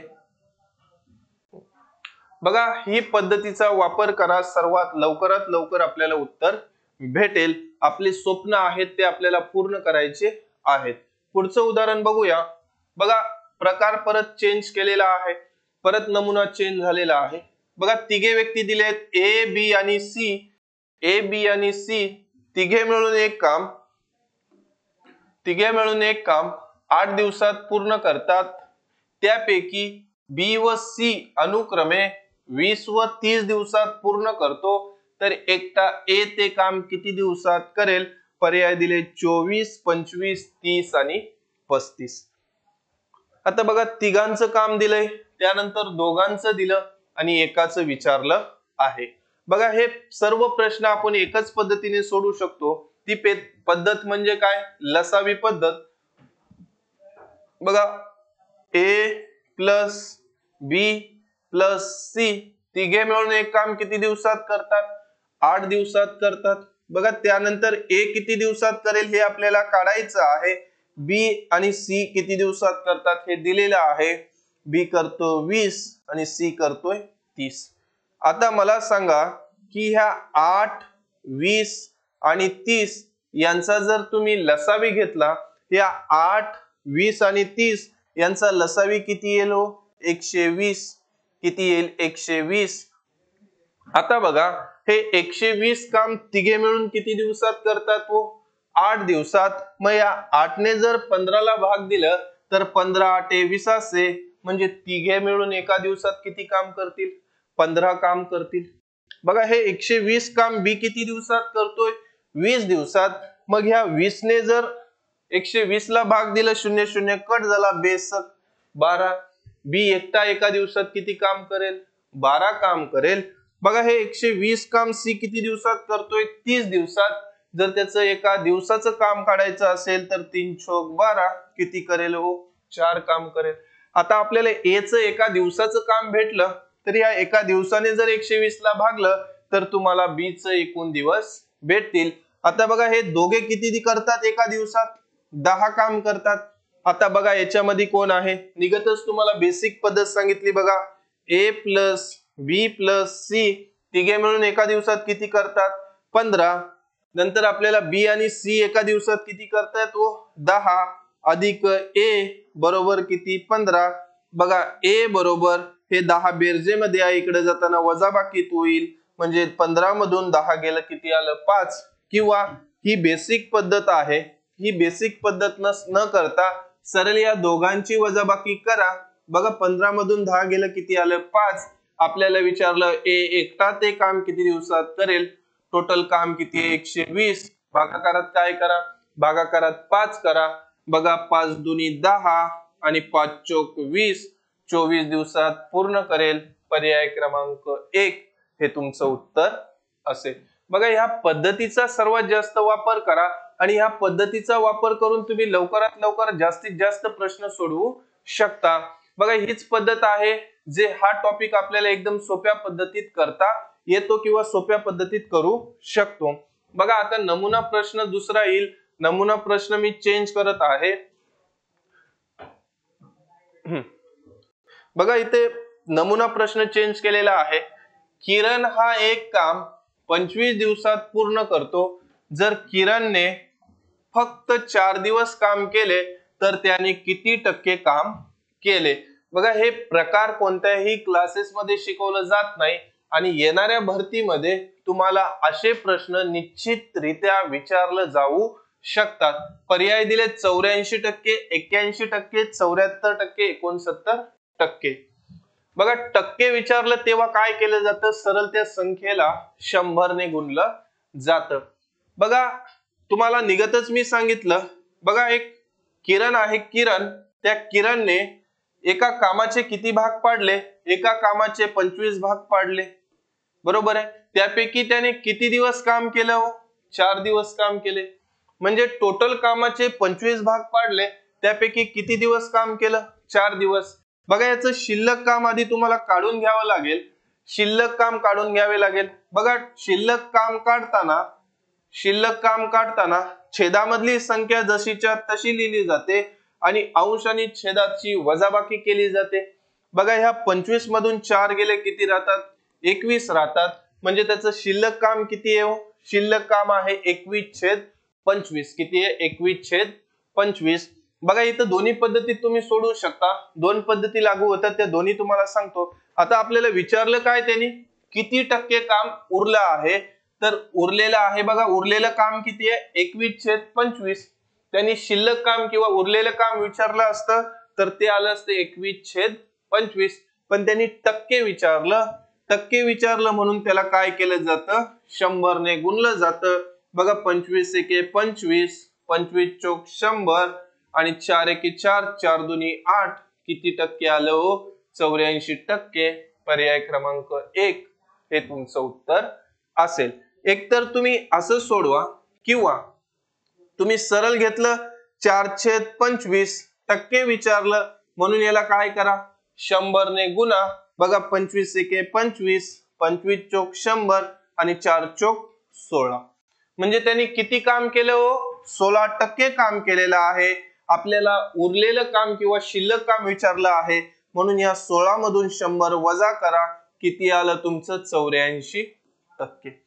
बघा, ही पद्धतीचा वापर करा. सर्वात लवकरात लवकर आपल्याला उत्तर भेटेल आपले स्वप्न आहेत ते आपल्याला पूर्ण करायचे आहेत. पुढचं उदाहरण बघूया. बघा प्रकार परत चेंज केलेला आहे, परत नमुना चेंज झालेला आहे. बघा तिघे व्यक्ती दिलेत ए बी आणि सी. ए बी आणि सी तिघे मिळून एक काम 8 दिवसात पूर्ण करतात. त्यापैकी बी व सी अनुक्रमे 20 व 30 दिवसात पूर्ण करतो, तर एकटा ए ते काम किती दिवसात करेल? पर्याय दिले 24, 25, 30 आणि 35. आता बघा तिघांचं काम दिलंय, त्यानंतर दोघांचं दिलं आणि एकाचं विचारलं आहे. बघा हे सर्व प्रश्न आपण एकच पद्धतीने सोडू शकतो. ती पद्धत म्हणजे काय? लसावी पद्धत. बघा ए प्लस बी प्लस सी तिघे मिळून एक काम किती दिवसात करतात? 8 दिवसात करतात. बघा त्यानंतर ए किती दिवसात करेल हे आपल्याला काढायचं आहे. बी आणि सी किती दिवसात करतात हे दिलेलं आहे. बी करतो 20 आणि सी करतोय 30. आता मला सांगा की ह्या 8, 20 आणि 30 यांचा जर तुम्ही लसावी घेतला, या 8, 20 आणि 30 यांचा लसावी किती येईल? 120. किती येईल? 120. आता बघा हे 120 काम तिघे मिळून किती दिवसात करतात? 8 दिवसात. मग या 8 ने जर 15 ला भाग दिलं तर 15 8 20 असे, म्हणजे तिघे मिळून एका दिवसात किती काम करतील? 15 काम करतील. बघा हे 120 काम बी किती दिवसात करतोय? 20 दिवसात. मग ह्या 20 ने जर 120 ला भाग दिलं, 0 0 कट झाला, बेसक 12. बी एकटा एका दिवसात किती काम करेल? 12 काम करेल. बघा हे 120 काम सी किती दिवसात करतोय? 30 दिवसात. जर त्याचं एका दिवसाचं काम काढायचं असेल तर 3 चौक 12 किती करेल? 4 काम करेल. आता आपल्याला ए चं एका दिवसाचं काम भेटलं, तर या एका दिवसाने जर 120 ला भागलं तर तुम्हाला बी चं एकूण दिवस भेटतील. आता बघा हे दोघे किती करतात एका दिवसात? 10 काम करतात. आता बघा याच्यामध्ये कोण आहे? निगतच तुम्हाला बेसिक पद्धत सांगितली बघा. ए प्लस बी प्लस सी तिघे मिळून एका दिवसात किती करतात? 15. नंतर आपल्याला बी आणि सी एका दिवसात किती करतात? 10 अधिक ए बरोबर किती? 15. बघा ए बरोबर हे 10 बेरजेमध्ये आहे, इकडे जाताना वजाबाकीत होईल, म्हणजे 15 मधून 10 गेलं किती आलं? 5. किंवा ही बेसिक पद्धत आहे, ही बेसिक पद्धत न करता सरळ या दोघांची वजाबाकी करा. बघा 15 मधून 10 गेलं किती आलं? 5. आपल्याला विचारलं ए एकटा ते काम किती दिवसात करेल? टोटल काम किती आहे? 120. भागाकारात काय करा? भागाकारात 5 करा. बघा 5 दुनी 10 आणि 5 चौक 20. 24 दिवसात पूर्ण करेल. पर्याय क्रमांक 1 हे तुमचं उत्तर असेल. बघा ह्या पद्धतीचा सर्वात जास्त वापर करा आणि ह्या पद्धतीचा वापर करून तुम्ही लवकरात लवकर जास्तीत जास्त प्रश्न सोडवू शकता. बघा हीच पद्धत आहे जे हा टॉपिक आपल्याला एकदम सोप्या पद्धतीत करता येतो किंवा सोप्या पद्धतीत करू शकतो. बघा आता नमुना प्रश्न दुसरा येईल. नमुना प्रश्न मी चेंज करत आहे. बघा इथे नमुना प्रश्न चेंज केलेला आहे. किरण हा एक काम 25 दिवसात पूर्ण करतो. जर किरणने फक्त 4 दिवस काम केले तर त्याने किती टक्के काम केले? बघा हे प्रकार कोणत्याही क्लासेस मध्ये शिकवलं जात नाही आणि येणाऱ्या भरतीमध्ये तुम्हाला असे प्रश्न निश्चितरित्या विचारले जाऊ शकतात. पर्याय दिले 84%, 81%, 74%, 69%. बघा टक्के विचारलं तेव्हा काय केलं जातं? सरळ त्या संख्येला 100 ने गुणलं जातं. बघा तुम्हाला निगतच मी सांगितलं. बघा एक किरण आहे. त्या किरणने एका कामाचे किती भाग पाडले? एका कामाचे 25 भाग पाडले, बरोबर आहे. त्यापैकी त्याने किती दिवस काम केलं? 4 दिवस काम केले. म्हणजे टोटल कामाचे 25 भाग पाडले, त्यापैकी किती दिवस काम केलं? 4 दिवस. बघा याचं शिल्लक काम आधी तुम्हाला काढून घ्यावं लागेल. शिल्लक काम काढून घ्यावे लागेल. बघा शिल्लक काम काढताना छेदामधली संख्या जशीच्या तशी लिहिली जाते आणि अंश आणि छेदाची वजाबाकी केली जाते. बघा ह्या 25 मधून 4 गेले किती राहतात? 21 राहतात. म्हणजे त्याचं शिल्लक काम किती आहे? शिल्लक काम आहे 21/25. किती आहे? 21/25. बघा इथं दोन्ही पद्धतीत तुम्ही सोडवू शकता. दोन पद्धती लागू होतात, त्या दोन्ही तुम्हाला सांगतो. आता आपल्याला विचारलं काय त्यांनी? किती टक्के काम उरलं आहे? तर उरलेलं आहे बघा, उरलेलं काम किती आहे? 21/25. त्यांनी शिल्लक काम किंवा उरलेलं काम विचारलं असतं तर ते आलं असतं 21/25. पण त्यांनी टक्के विचारलं. टक्के विचारलं म्हणून त्याला काय केलं जातं? 100 ने गुणलं जातं. बघा 25 एके 25, 25 चोक 100 आणि 4 एके 4, 4 दुनी 8. किती टक्के आलं हो? 84%. पर्याय क्रमांक 1 हे तुमचं उत्तर असेल. एकतर तुम्ही असं सोडवा किंवा तुम्ही सरळ घेतलं 4/25. टक्के विचारलं म्हणून याला काय करा? 100 ने गुणा. बघा 25 एके 25, 25 चोक 100 आणि 4 चोक 16. म्हणजे त्यांनी किती काम केलं हो? 16% काम केलेलं आहे. आपल्याला उरलेलं काम किंवा शिल्लक काम विचारलं आहे म्हणून या 16 मधून 100 वजा करा. किती आलं तुमचं? 84%.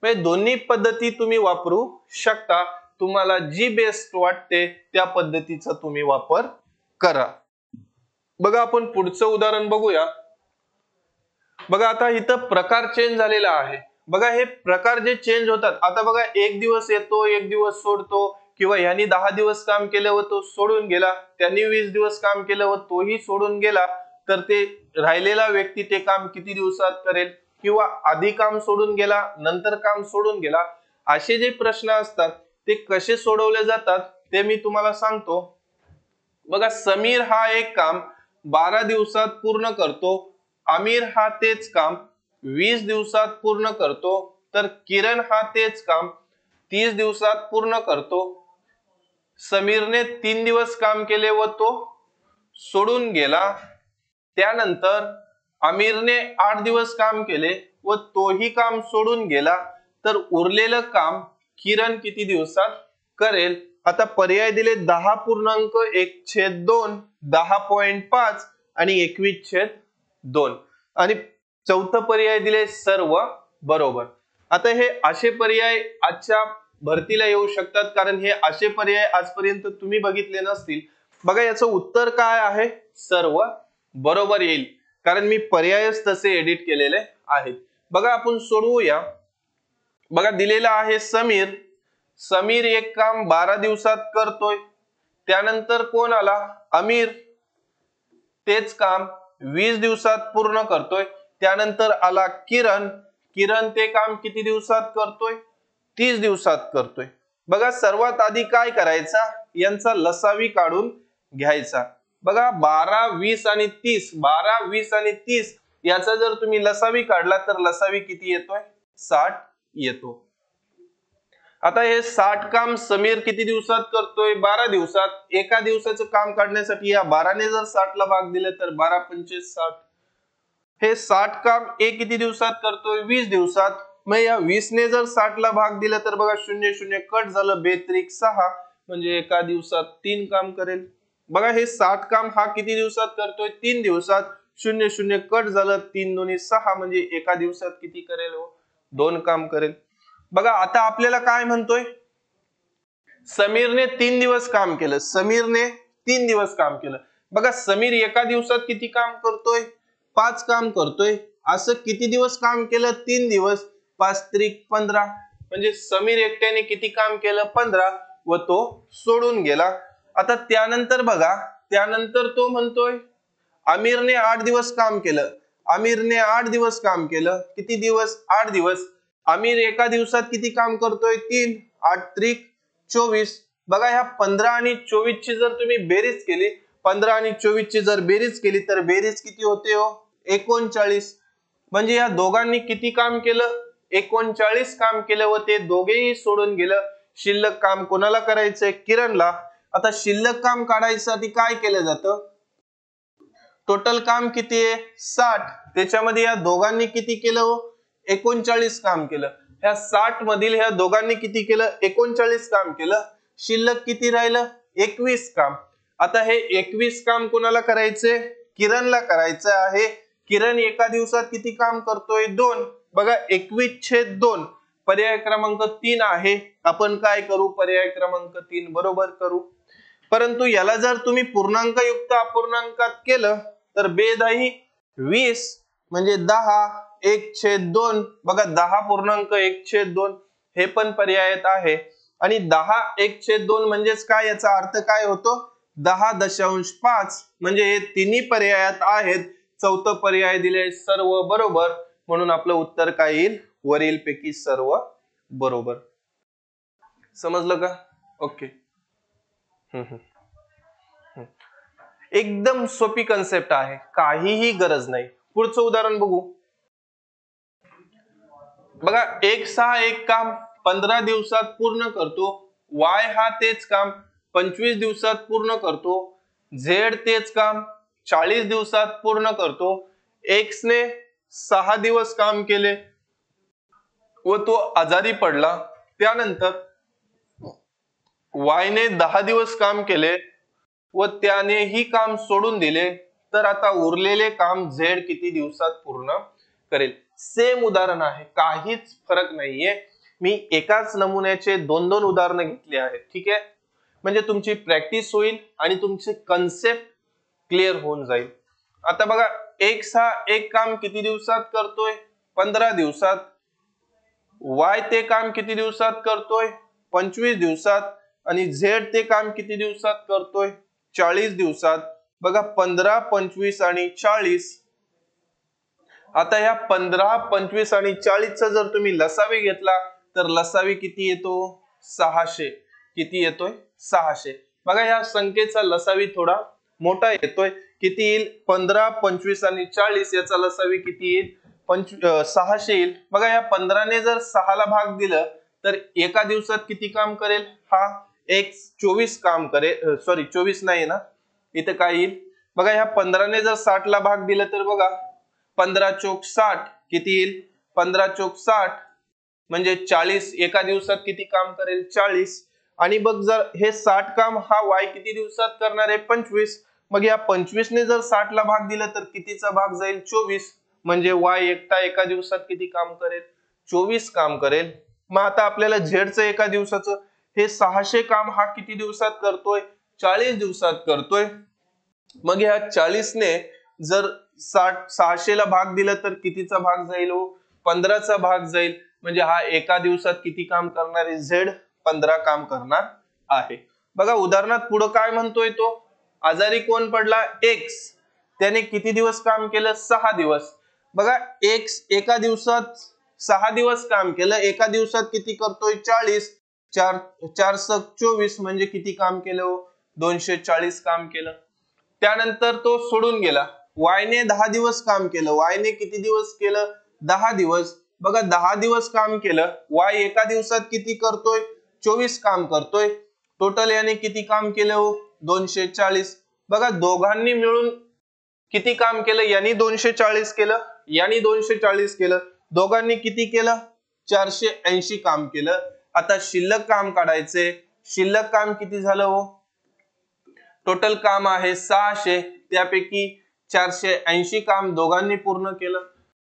म्हणजे दोन्ही पद्धती तुम्ही वापरू शकता. तुम्हाला जी बेस्ट वाटते त्या पद्धतीचा तुम्ही वापर करा. बघा आपण पुढचं उदाहरण बघूया. बघा आता इथं प्रकार चेंज झालेला आहे. बघा हे प्रकार जे चेंज होतात, आता बघा एक दिवस येतो, एक दिवस सोडतो, किंवा ह्यांनी 10 दिवस काम केलं व तो सोडून गेला, त्यांनी 20 दिवस काम केलं व तोही सोडून गेला, तर ते राहिलेला व्यक्ती ते काम किती दिवसात करेल? किंवा आधी काम सोडून गेला, नंतर काम सोडून गेला, असे जे प्रश्न असतात ते कसे सोडवले जातात ते मी तुम्हाला सांगतो. बघा समीर हा एक काम 12 दिवसात पूर्ण करतो. आमिर हा तेच काम 20 दिवसात पूर्ण करतो. तर किरण हा तेच काम 30 दिवसात पूर्ण करतो. समीरने 3 दिवस काम केले व तो सोडून गेला. त्यानंतर आमिरने 8 दिवस काम केले व तोही काम सोडून गेला. तर उरलेलं काम किरण किती दिवसात करेल? आता पर्याय दिले 10.1/2, 10.5 आणि 21/2 आणि चौथा पर्याय दिले सर्व बरोबर. आता हे असे पर्याय आजच्या भरतीला येऊ शकतात, कारण हे असे पर्याय आजपर्यंत तुम्ही बघितले नसतील. बघा याचं उत्तर काय आहे? सर्व बरोबर येईल, कारण मी पर्यायच तसे एडिट केलेले आहेत. बघा आपण सोडवूया. बघा दिलेला आहे समीर. समीर एक काम 12 दिवसात करतोय. त्यानंतर कोण आला? आमिर तेच काम 20 दिवसात पूर्ण करतोय. त्यानंतर आला किरण. किरण ते काम किती दिवसात करतोय? 30 दिवसात करतोय. बघा सर्वात आधी काय करायचा? यांचा लसावी काढून घ्यायचा. बघा 12, 20 आणि 30, 12, 20 आणि 30 याचा जर तुम्ही लसावी काढला तर लसावी किती येतोय? 60 येतो. आता हे 60 काम समीर किती दिवसात करतोय? 12 दिवसात. एका दिवसाचं काम काढण्यासाठी या 12 ने जर 60 ला भाग दिले तर 12×5 = 60. हे 60 काम किती दिवसात करतोय? 20 दिवसात. मग या 20 ने जर 60 ला भाग दिला तर बघा 0 0 कट झालं, 2×3=6 म्हणजे एका दिवसात 3 काम करेल. बघा हे 60 काम हा किती दिवसात करतोय? 3 दिवसात. 0 0 कट झालं, 3×2=6 म्हणजे एका दिवसात किती करेल? 2 काम करेल. बघा आता आपल्याला काय म्हणतोय? समीरने 3 दिवस काम केलं. समीरने 3 दिवस काम केलं. बघा समीर एका दिवसात किती काम करतोय? 5 काम करतोय. असं किती दिवस काम केलं? 3 दिवस. 5×3=15 म्हणजे समीर एकट्याने किती काम केलं? 15 व तो सोडून गेला. आता त्यानंतर बघा, त्यानंतर तो म्हणतोय आमिरने 8 दिवस काम केलं. आमिरने 8 दिवस काम केलं. किती दिवस? 8 दिवस. आमिर एका दिवसात किती काम करतोय? 3. 8×3=24. बघा ह्या 15 आणि 24 ची जर तुम्ही बेरीज केली, 15 आणि 24 ची जर बेरीज केली तर बेरीज किती होते हो? 39. म्हणजे या दोघांनी किती काम केलं? 39 काम केलं व ते दोघेही सोडून गेलं. शिल्लक काम कोणाला करायचंय? किरणला. आता शिल्लक काम काढायसाठी काय केलं जातं? टोटल काम किती आहे? 60. त्याच्यामध्ये या दोघांनी किती केलं हो? 39 काम केलं. ह्या 60 मधील ह्या दोघांनी किती केलं? 39 काम केलं. शिल्लक किती राहिलं? 21 काम. आता हे 21 काम कोणाला करायचे? किरणला करायचं आहे. किरण एका दिवसात किती काम करतोय? 2. बघा 21/2 पर्याय क्रमांक 3 आहे. आपण काय करू, पर्याय क्रमांक 3 बरोबर करू. परंतु याला जर तुम्ही पूर्णांकयुक्त अपूर्णांकात केलं तर बेदाही 20 म्हणजे 10 1/2. बघा 10.1/2 हे पण पर्यायात आहे. आणि 10 1/2 म्हणजेच काय, याचा अर्थ काय होतो, 10.5 म्हणजे हे तिन्ही पर्यायात आहेत. चौथं पर्याय दिले सर्व बरोबर, म्हणून आपलं उत्तर काय येईल, वरील पैकी सर्व बरोबर. समजलं का? ओके. एकदम सोपी कन्सेप्ट आहे, काहीही गरज नाही. पुढचं उदाहरण बघू. बघा X हा एक काम 15 दिवसात पूर्ण करतो, Y हा तेच काम 25 दिवसात पूर्ण करतो, Z तेच काम 40 दिवसात पूर्ण करतो. X ने 6 दिवस काम केले व तो आजारी पडला. त्यानंतर Y ने 10 दिवस काम केले व त्यानेही काम सोडून दिले. तर आता उरलेले काम Z किती दिवसात पूर्ण करेल? सेम उदाहरण आहे, काहीच फरक नाहीये. मी एकाच नमुन्याचे 2-2 उदाहरणं घेतली आहेत. ठीक आहे, म्हणजे तुमची प्रॅक्टिस होईल आणि तुमचे कन्सेप्ट क्लिअर होऊन जाईल. आता बघा X हा एक काम किती दिवसात करतोय? 15 दिवसात. Y ते काम किती दिवसात करतोय? 25 दिवसात. आणि Z ते काम किती दिवसात करतोय? 40 दिवसात. बघा 15, 25 आणि 40. आता या 15, 25 आणि 40 चा जर तुम्ही लसावी घेतला तर लसावी किती येतो? 600. किती येतोय? 600. बघा या संख्येचा लसावी थोडा मोठा येतोय. किती येईल? 15, 25 आणि 40 याचा लसावी किती येईल? 600 येईल. बघा या 15 ने जर 6 ला भाग दिलं तर एका दिवसात किती काम करेल? हा X 24 काम करेल. सॉरी 24 नाही ना, इथे काय येईल? बघा ह्या 15 ने जर 60 ला भाग दिला तर बघा 15 चोक 60 किती येईल? 15 चोक 60 म्हणजे 40. एका दिवसात किती काम करेल? 40. आणि बघ जर हे 60 काम हा Y किती दिवसात करणार आहे? 25. मग या 25 ने जर 60 ला भाग दिला तर कितीचा भाग जाईल? 24. म्हणजे Y एकटा एका दिवसात किती काम करेल? 24 काम करेल. मग आता आपल्याला Z चं एका दिवसाचं हे 600 काम हा किती दिवसात करतोय? 40 दिवसात करतोय. मग ह्या 40 ने जर 600 ला भाग दिला तर कितीचा भाग जाईल? 15 चा भाग जाईल. म्हणजे हा एका दिवसात किती काम करणार आहे? Z 15 काम करणार आहे. बघा उदाहरणात पुढे काय म्हणतोय तो, आजारी कोण पडला? X. त्याने किती दिवस काम केलं? 6 दिवस. बघा X एका दिवसात 6 दिवस काम केलं, एका दिवसात किती करतोय? 40. 4 सक 24 म्हणजे किती काम केलं? 240 काम केलं. त्यानंतर तो सोडून गेला. Y ने 10 दिवस काम केलं. Y ने किती दिवस केलं? 10 दिवस. बघा 10 दिवस काम केलं. Y एका दिवसात किती करतोय? 24 काम करतोय. टोटल याने किती काम केलं? 240. बघा दोघांनी मिळून किती काम केलं? यांनी 240 केलं, यांनी 240 केलं. दोघांनी किती केलं? 480 काम केलं. आता शिल्लक काम काढायचे. शिल्लक काम किती झालं? टोटल काम आहे 600, त्यापैकी 480 काम दोघांनी पूर्ण केलं.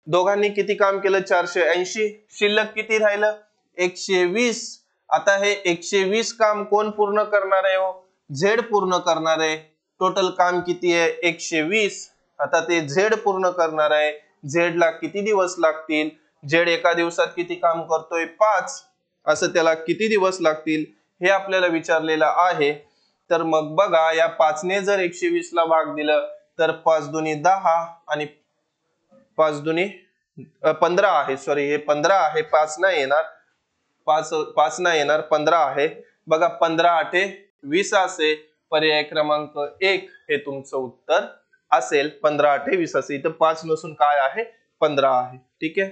दोघांनी किती काम केलं? 480. शिल्लक किती राहिलं? 120. आता हे 120 काम कोण पूर्ण करणार आहे? Z पूर्ण करणार आहे. टोटल काम किती आहे? 120. आता ते Z पूर्ण करणार आहे. Z ला किती दिवस लागतील? Z एका दिवसात किती काम करतोय? 5. असं त्याला किती दिवस लागतील हे आपल्याला विचारलेलं आहे. तर मग बघा या 5 ने जर 120 ला भाग दिलं तर 5 दुनी 10 आणि 5 दुनी 15 आहे. सॉरी हे 15 आहे, 5 नाही येणार. 5 नाही येणार, 15 आहे. बघा 15 8 20 असे. पर्याय क्रमांक 1 हे तुमचं उत्तर असेल. 15 8 20 असे. इथं 5 नसून काय आहे? 15 आहे. ठीक आहे.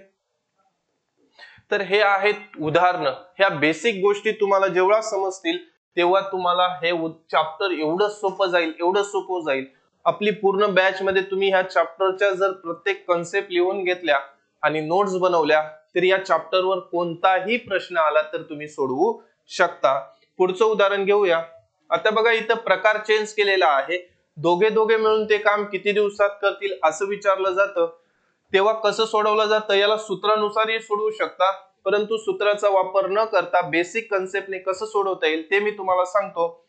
तर हे आहेत उदाहरणं. ह्या बेसिक गोष्टी तुम्हाला जेवढा समजतील तेव्हा तुम्हाला हे चॅप्टर एवढं सोपं जाईल, एवढं सोपं जाईल. आपली पूर्ण बॅच मध्ये तुम्ही ह्या चॅप्टरच्या जर प्रत्येक कन्सेप्ट लिहून घेतल्या आणि नोट्स बनवल्या तर या चॅप्टरवर कोणताही प्रश्न आला तर तुम्ही सोडवू शकता. पुढचं उदाहरण घेऊया. आता बघा इथं प्रकार चेंज केलेला आहे. दोघे मिळून ते काम किती दिवसात करतील असं विचारलं जातं. तेव्हा कसं सोडवलं जातं? याला सूत्रानुसारही सोडवू शकता परंतु सूत्राचा वापर न करता बेसिक कन्सेप्टने कसं सोडवता येईल ते मी तुम्हाला सांगतो.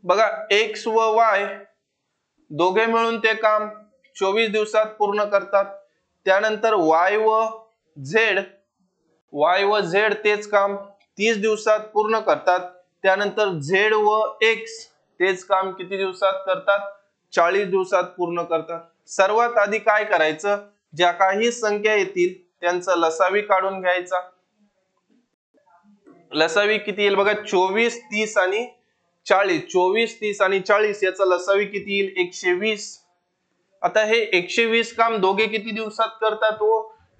बघा एक्स व वाय दोघे मिळून ते काम 24 दिवसात पूर्ण करतात. त्यानंतर वाय व झेड तेच काम 30 दिवसात पूर्ण करतात. त्यानंतर झेड व एक्स तेच काम किती दिवसात करतात? 40 दिवसात पूर्ण करतात. सर्वात आधी काय करायचं, ज्या काही संख्या येतील त्यांचा लसावी काढून घ्यायचा. लसावी किती येईल बघा, 24, 30 आणि 40. 24, 30 आणि 40 याचा लसावी किती येईल? 120. आता हे 120 काम दोघे किती दिवसात करतात?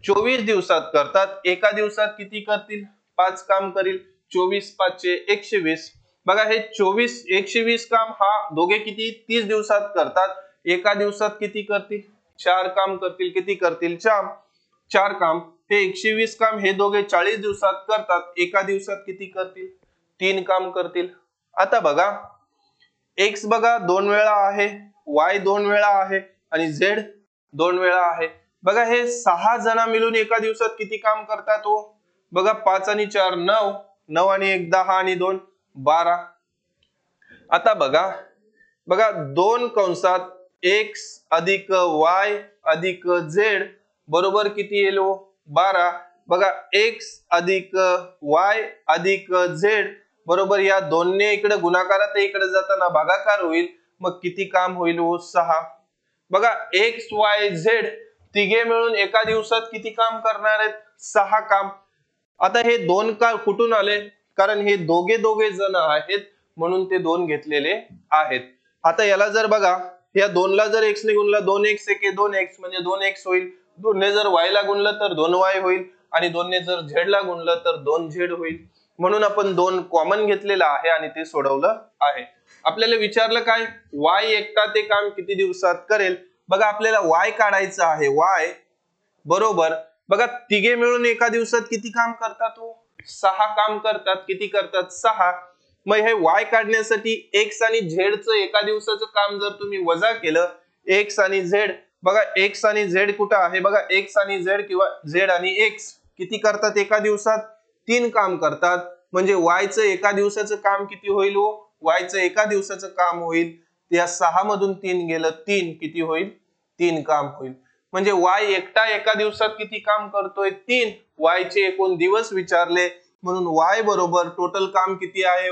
24 दिवसात करतात. एका दिवसात किती करतील? 5 काम करील. 24 5 120. बघा हे 24 120 काम हा दोघे किती 30 दिवसात करतात. एका दिवसात किती करतील? 4 काम करतील. किती करतील? 4 काम. हे 120 काम हे दोघे 40 दिवसात करतात. एका दिवसात किती करतील? 3 काम करतील. आता बघा एक्स बघा 2 वेळा आहे, वाय 2 वेळा आहे आणि झेड 2 वेळा आहे. बघा हे 6 जण मिळून एका दिवसात किती काम करतात? बघा 5 आणि 4 9, 9 आणि 1 10 आणि 2 12. आता बघा 2 कंसात एक्स अधिक वाय अधिक झेड बरोबर किती येईल? 12. बघा एक्स अधिक वाय अधिक झेड बरोबर या दोनने इकडे गुणाकारात इकडे जाताना भागाकार होईल. मग किती काम होईल? 6. बघा एक्स वाय झेड तिघे मिळून एका दिवसात किती काम करणार आहेत? 6 काम. आता हे 2 का कुठून आले? कारण हे दोघे जण आहेत म्हणून ते 2 घेतलेले आहेत. आता याला जर बघा या 2 ला जर x ने गुणला 2x 1 2x म्हणजे 2x होईल. 2 ने जर y ला गुणलं तर 2y होईल आणि 2 ने जर z ला गुणलं तर 2z होईल. म्हणून आपण 2 कॉमन घेतलेला आहे आणि ते सोडवलं आहे. आपल्याला विचारलं काय? y एकटा ते काम किती दिवसात करेल? बघा आपल्याला y काढायचं आहे. y बरोबर बघा तिघे मिळून एका दिवसात किती काम करतात? 6 काम करतात. किती करतात? 6. मग हे y काढण्यासाठी x आणि z चं एका दिवसाचं काम जर तुम्ही वजा केलं, x आणि z बघा x आणि z कुठं आहे? बघा x आणि z किंवा z आणि x किती करतात एका दिवसात? 3 काम करतात. म्हणजे y चं एका दिवसाचं काम किती होईल? y चं एका दिवसाचं काम होईल. त्या 6 मधून 3 गेलं 3 किती होईल? 3 काम होईल. म्हणजे y एकटा एका दिवसात किती काम करतोय? 3. y चे एकूण दिवस विचारले म्हणून y बरोबर टोटल काम किती आहे?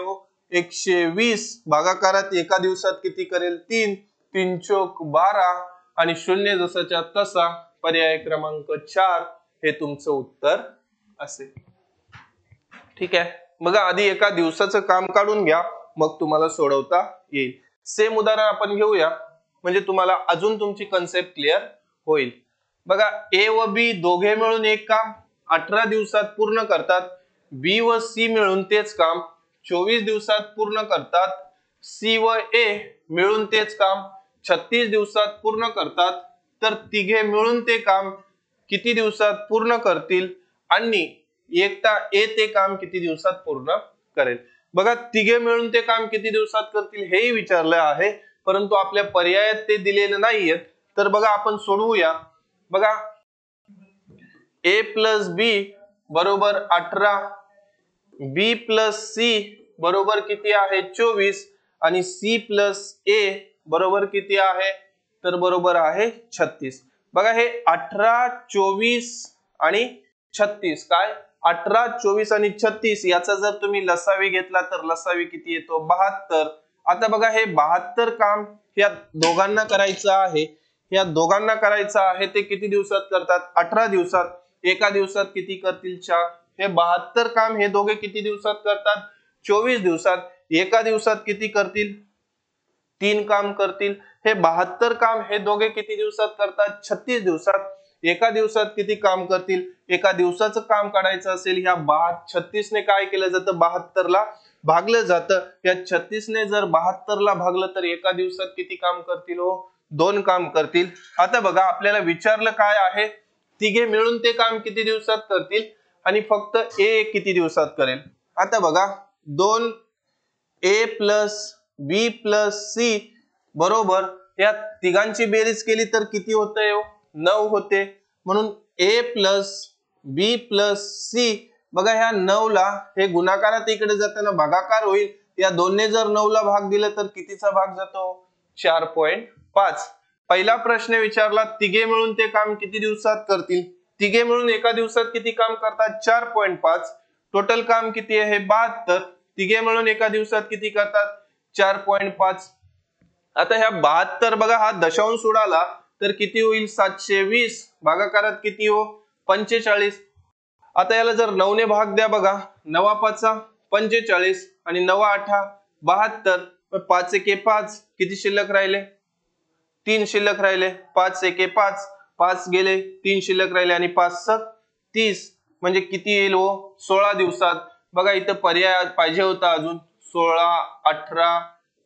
120 भागाकारात एका दिवसात किती करेल? 3. 3 चोक 12 आणि 0 जसाच्या तसा पर्याय क्रमांक 4 हे तुमचं उत्तर असेल. ठीक आहे. बघा आधी एका दिवसाचं काम काढून घ्या मग तुम्हाला सोडवता येईल. सेम उदाहरण आपण घेऊया म्हणजे तुम्हाला अजून तुमची कन्सेप्ट क्लिअर होईल. बघा ए व बी दोघे मिळून एक काम 18 दिवसात पूर्ण करतात. बी व सी मिळून तेच काम 24 दिवसात पूर्ण करतात. सी व ए मिळून तेच काम 36 दिवसात पूर्ण करतात. तर तिघे मिळून ते काम किती दिवसात पूर्ण करतील आणि एकटा ए ते काम किती दिवसात पूर्ण करेल? बघा तिघे मिळून ते काम किती दिवसात करतील हेही विचारलं आहे, परंतु आपल्या पर्यायात ते दिलेले नाहीयेत. तर बघा आपण सोडवूया. बघा a प्लस बी बरोबर 18, बी प्लस सी बरोबर किती आहे? 24 आणि सी प्लस ए बरोबर किती आहे? तर बरोबर आहे 36. बघा हे 18 24 आणि 36 काय? 18 24 आणि 36 याचा जर तुम्ही लसावी घेतला तर लसावी किती येतो? 72. आता बघा हे 72 काम या दोघांना करायचं आहे. या दोघांना करायचं आहे ते किती दिवसात करतात? 18 दिवसात. एका दिवसात किती करतील? 4. हे 72 काम हे दोघे किती दिवसात करतात? 24 दिवसात. एका दिवसात किती करतील? 3 काम करतील. हे 72 काम हे दोघे किती दिवसात करतात? 36 दिवसात. एका दिवसात किती काम करतील? एका दिवसाचं काम काढायचं असेल ह्या 36 ने काय केलं जातं? 72 ला भागलं जातं. या 36 ने जर 72 ला भागलं तर एका दिवसात किती काम करतील? 2 काम करतील. आता बघा आपल्याला विचारलं काय आहे? तिघे मिळून ते काम किती दिवसात करतील आणि फक्त ए किती दिवसात करेल? आता बघा 2 ए प्लस बी प्लस सी बरोबर या तिघांची बेरीज केली तर किती होतंय? 9 होते. म्हणून ए प्लस बी प्लस सी, बघा ह्या 9 ला हे गुणाकारात इकडे जाताना भागाकार होईल, या 2 ने जर 9 ला भाग दिला तर कितीचा भाग जातो? 4.5. पहिला प्रश्न विचारला तिघे मिळून ते काम किती दिवसात करतील? तिघे मिळून एका दिवसात किती काम करतात? 4.5. टोटल काम किती आहे? 72. तिघे मिळून एका दिवसात किती करतात? 4.5. आता ह्या 72 बघा हा दशांश उडाला तर किती होईल? 720. भागाकारात किती हो? 45. आता याला जर 9 ने भाग द्या बघा, 9 5 45 आणि 9 8 72. 5 1 5 किती शिल्लक राहिले? 3 शिल्लक राहिले. 5 1 5, 5 गेले, 3 शिल्लक राहिले आणि 5 6 30. म्हणजे किती येईल हो? 16 दिवसात. बघा इथं पर्याय पाहिजे होता अजून 16, 18,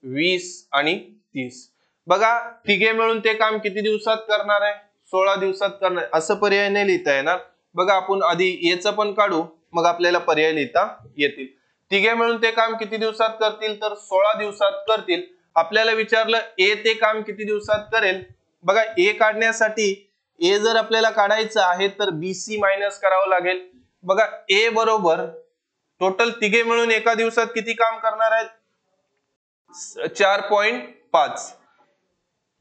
20 आणि 30. बघा तिघे मिळून ते काम किती दिवसात करणार आहे? 16 दिवसात करणार. असं पर्याय नाही लिहिता येणार. बघा आपण आधी याचं पण काढू, मग आपल्याला पर्याय लिहिता येतील. तिघे मिळून ते काम किती दिवसात करतील? तर 16 दिवसात करतील. आपल्याला विचारलं ए ते काम किती दिवसात करेल? बघा ए काढण्यासाठी ए जर आपल्याला काढायचं आहे तर बीसी मायनस करावं लागेल. बघा ए बरोबर टोटल तिघे मिळून एका दिवसात किती काम करणार आहेत? 4.5.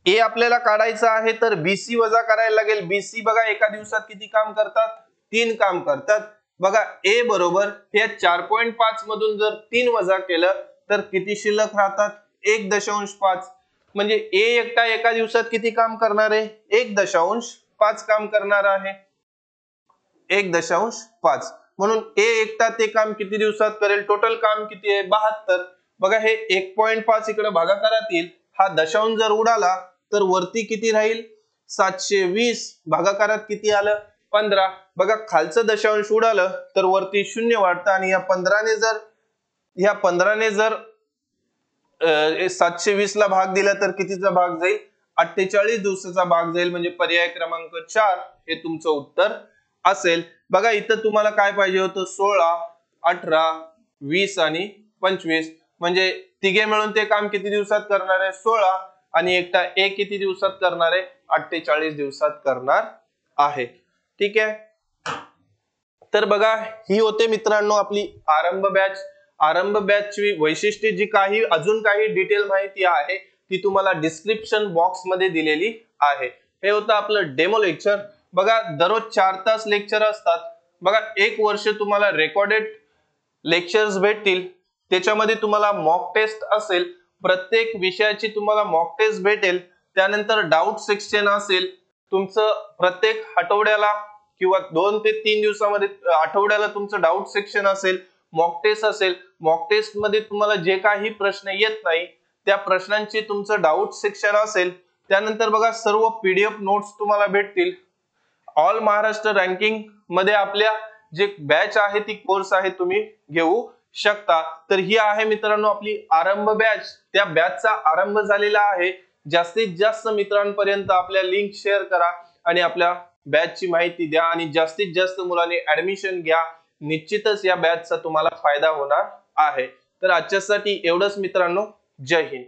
ए आपल्याला काढायचं आहे तर बीसी वजा करायला लागेल. बीसी बघा एका दिवसात किती काम करतात? 3 काम करतात. बघा ए बरोबर हे 4.5 मधून जर 3 वजा केलं तर किती शिल्लक राहतात? 1.5. म्हणजे ए एकटा एका दिवसात किती काम करणार आहे? 1.5 काम करणार आहे. 1.5. म्हणून ए एकटा ते काम किती दिवसात करेल? टोटल काम किती आहे? 72. बघा हे 1.5 इकडे भागाकारात येईल. हा दशांश जर उडाला तर वरती किती राहील? 720. भागाकारात किती आलं? 15. बघा खालचं दशांश उडालं तर वरती 0 वाढतं आणि या 15 ने जर 720 ला भाग दिला तर कितीचा भाग जाईल? 48 दिवसाचा भाग जाईल. म्हणजे पर्याय क्रमांक 4 हे तुमचं उत्तर असेल. बघा इथं तुम्हाला काय पाहिजे होतं? 16, 18, 20 आणि 25. म्हणजे तिघे मिळून ते काम किती दिवसात करणार आहे? 16 आणि एकटा ए किती दिवसात करणार आहे? 48 दिवसात करणार आहे. ठीक आहे. तर बघा ही होते मित्रांनो आपली आरंभ बॅच. आरंभ बॅचची वैशिष्ट्ये जी काही अजून काही डिटेल माहिती आहे ती तुम्हाला डिस्क्रिप्शन बॉक्स मध्ये दिलेली आहे. हे होतं आपलं डेमो लेक्चर. बघा दररोज 4 तास लेक्चर असतात. बघा 1 वर्ष तुम्हाला रेकॉर्डेड लेक्चर्स भेटतील. त्याच्यामध्ये तुम्हाला मॉक टेस्ट असेल. प्रत्येक विषयाची तुम्हाला मॉक टेस्ट भेटेल. त्यानंतर डाऊट सेक्शन असेल. तुमचं प्रत्येक आठवड्याला किंवा 2 ते 3 दिवसामध्ये आठवड्याला तुमचं डाऊट सेक्शन असेल, मॉक टेस्ट असेल. मॉक टेस्ट मध्ये तुम्हाला जे काही प्रश्न येत नाही त्या प्रश्नांची तुमचं डाऊट सेक्शन असेल. त्यानंतर बघा सर्व पीडीएफ नोट्स तुम्हाला भेटतील. ऑल महाराष्ट्र रँकिंग मध्ये आपल्या जे बॅच आहे ती कोर्स आहे तुम्ही घेऊ शकता. तर ही आहे मित्रांनो आपली आरंभ बॅच. त्या बॅचचा आरंभ झालेला आहे. जास्तीत जास्त मित्रांपर्यंत आपल्या लिंक शेअर करा आणि आपल्या बॅचची माहिती द्या आणि जास्तीत जास्त मुलांनी ऍडमिशन घ्या. निश्चितच या बॅचचा तुम्हाला फायदा होणार आहे. तर आजच्यासाठी एवढंच मित्रांनो. जय हिंद.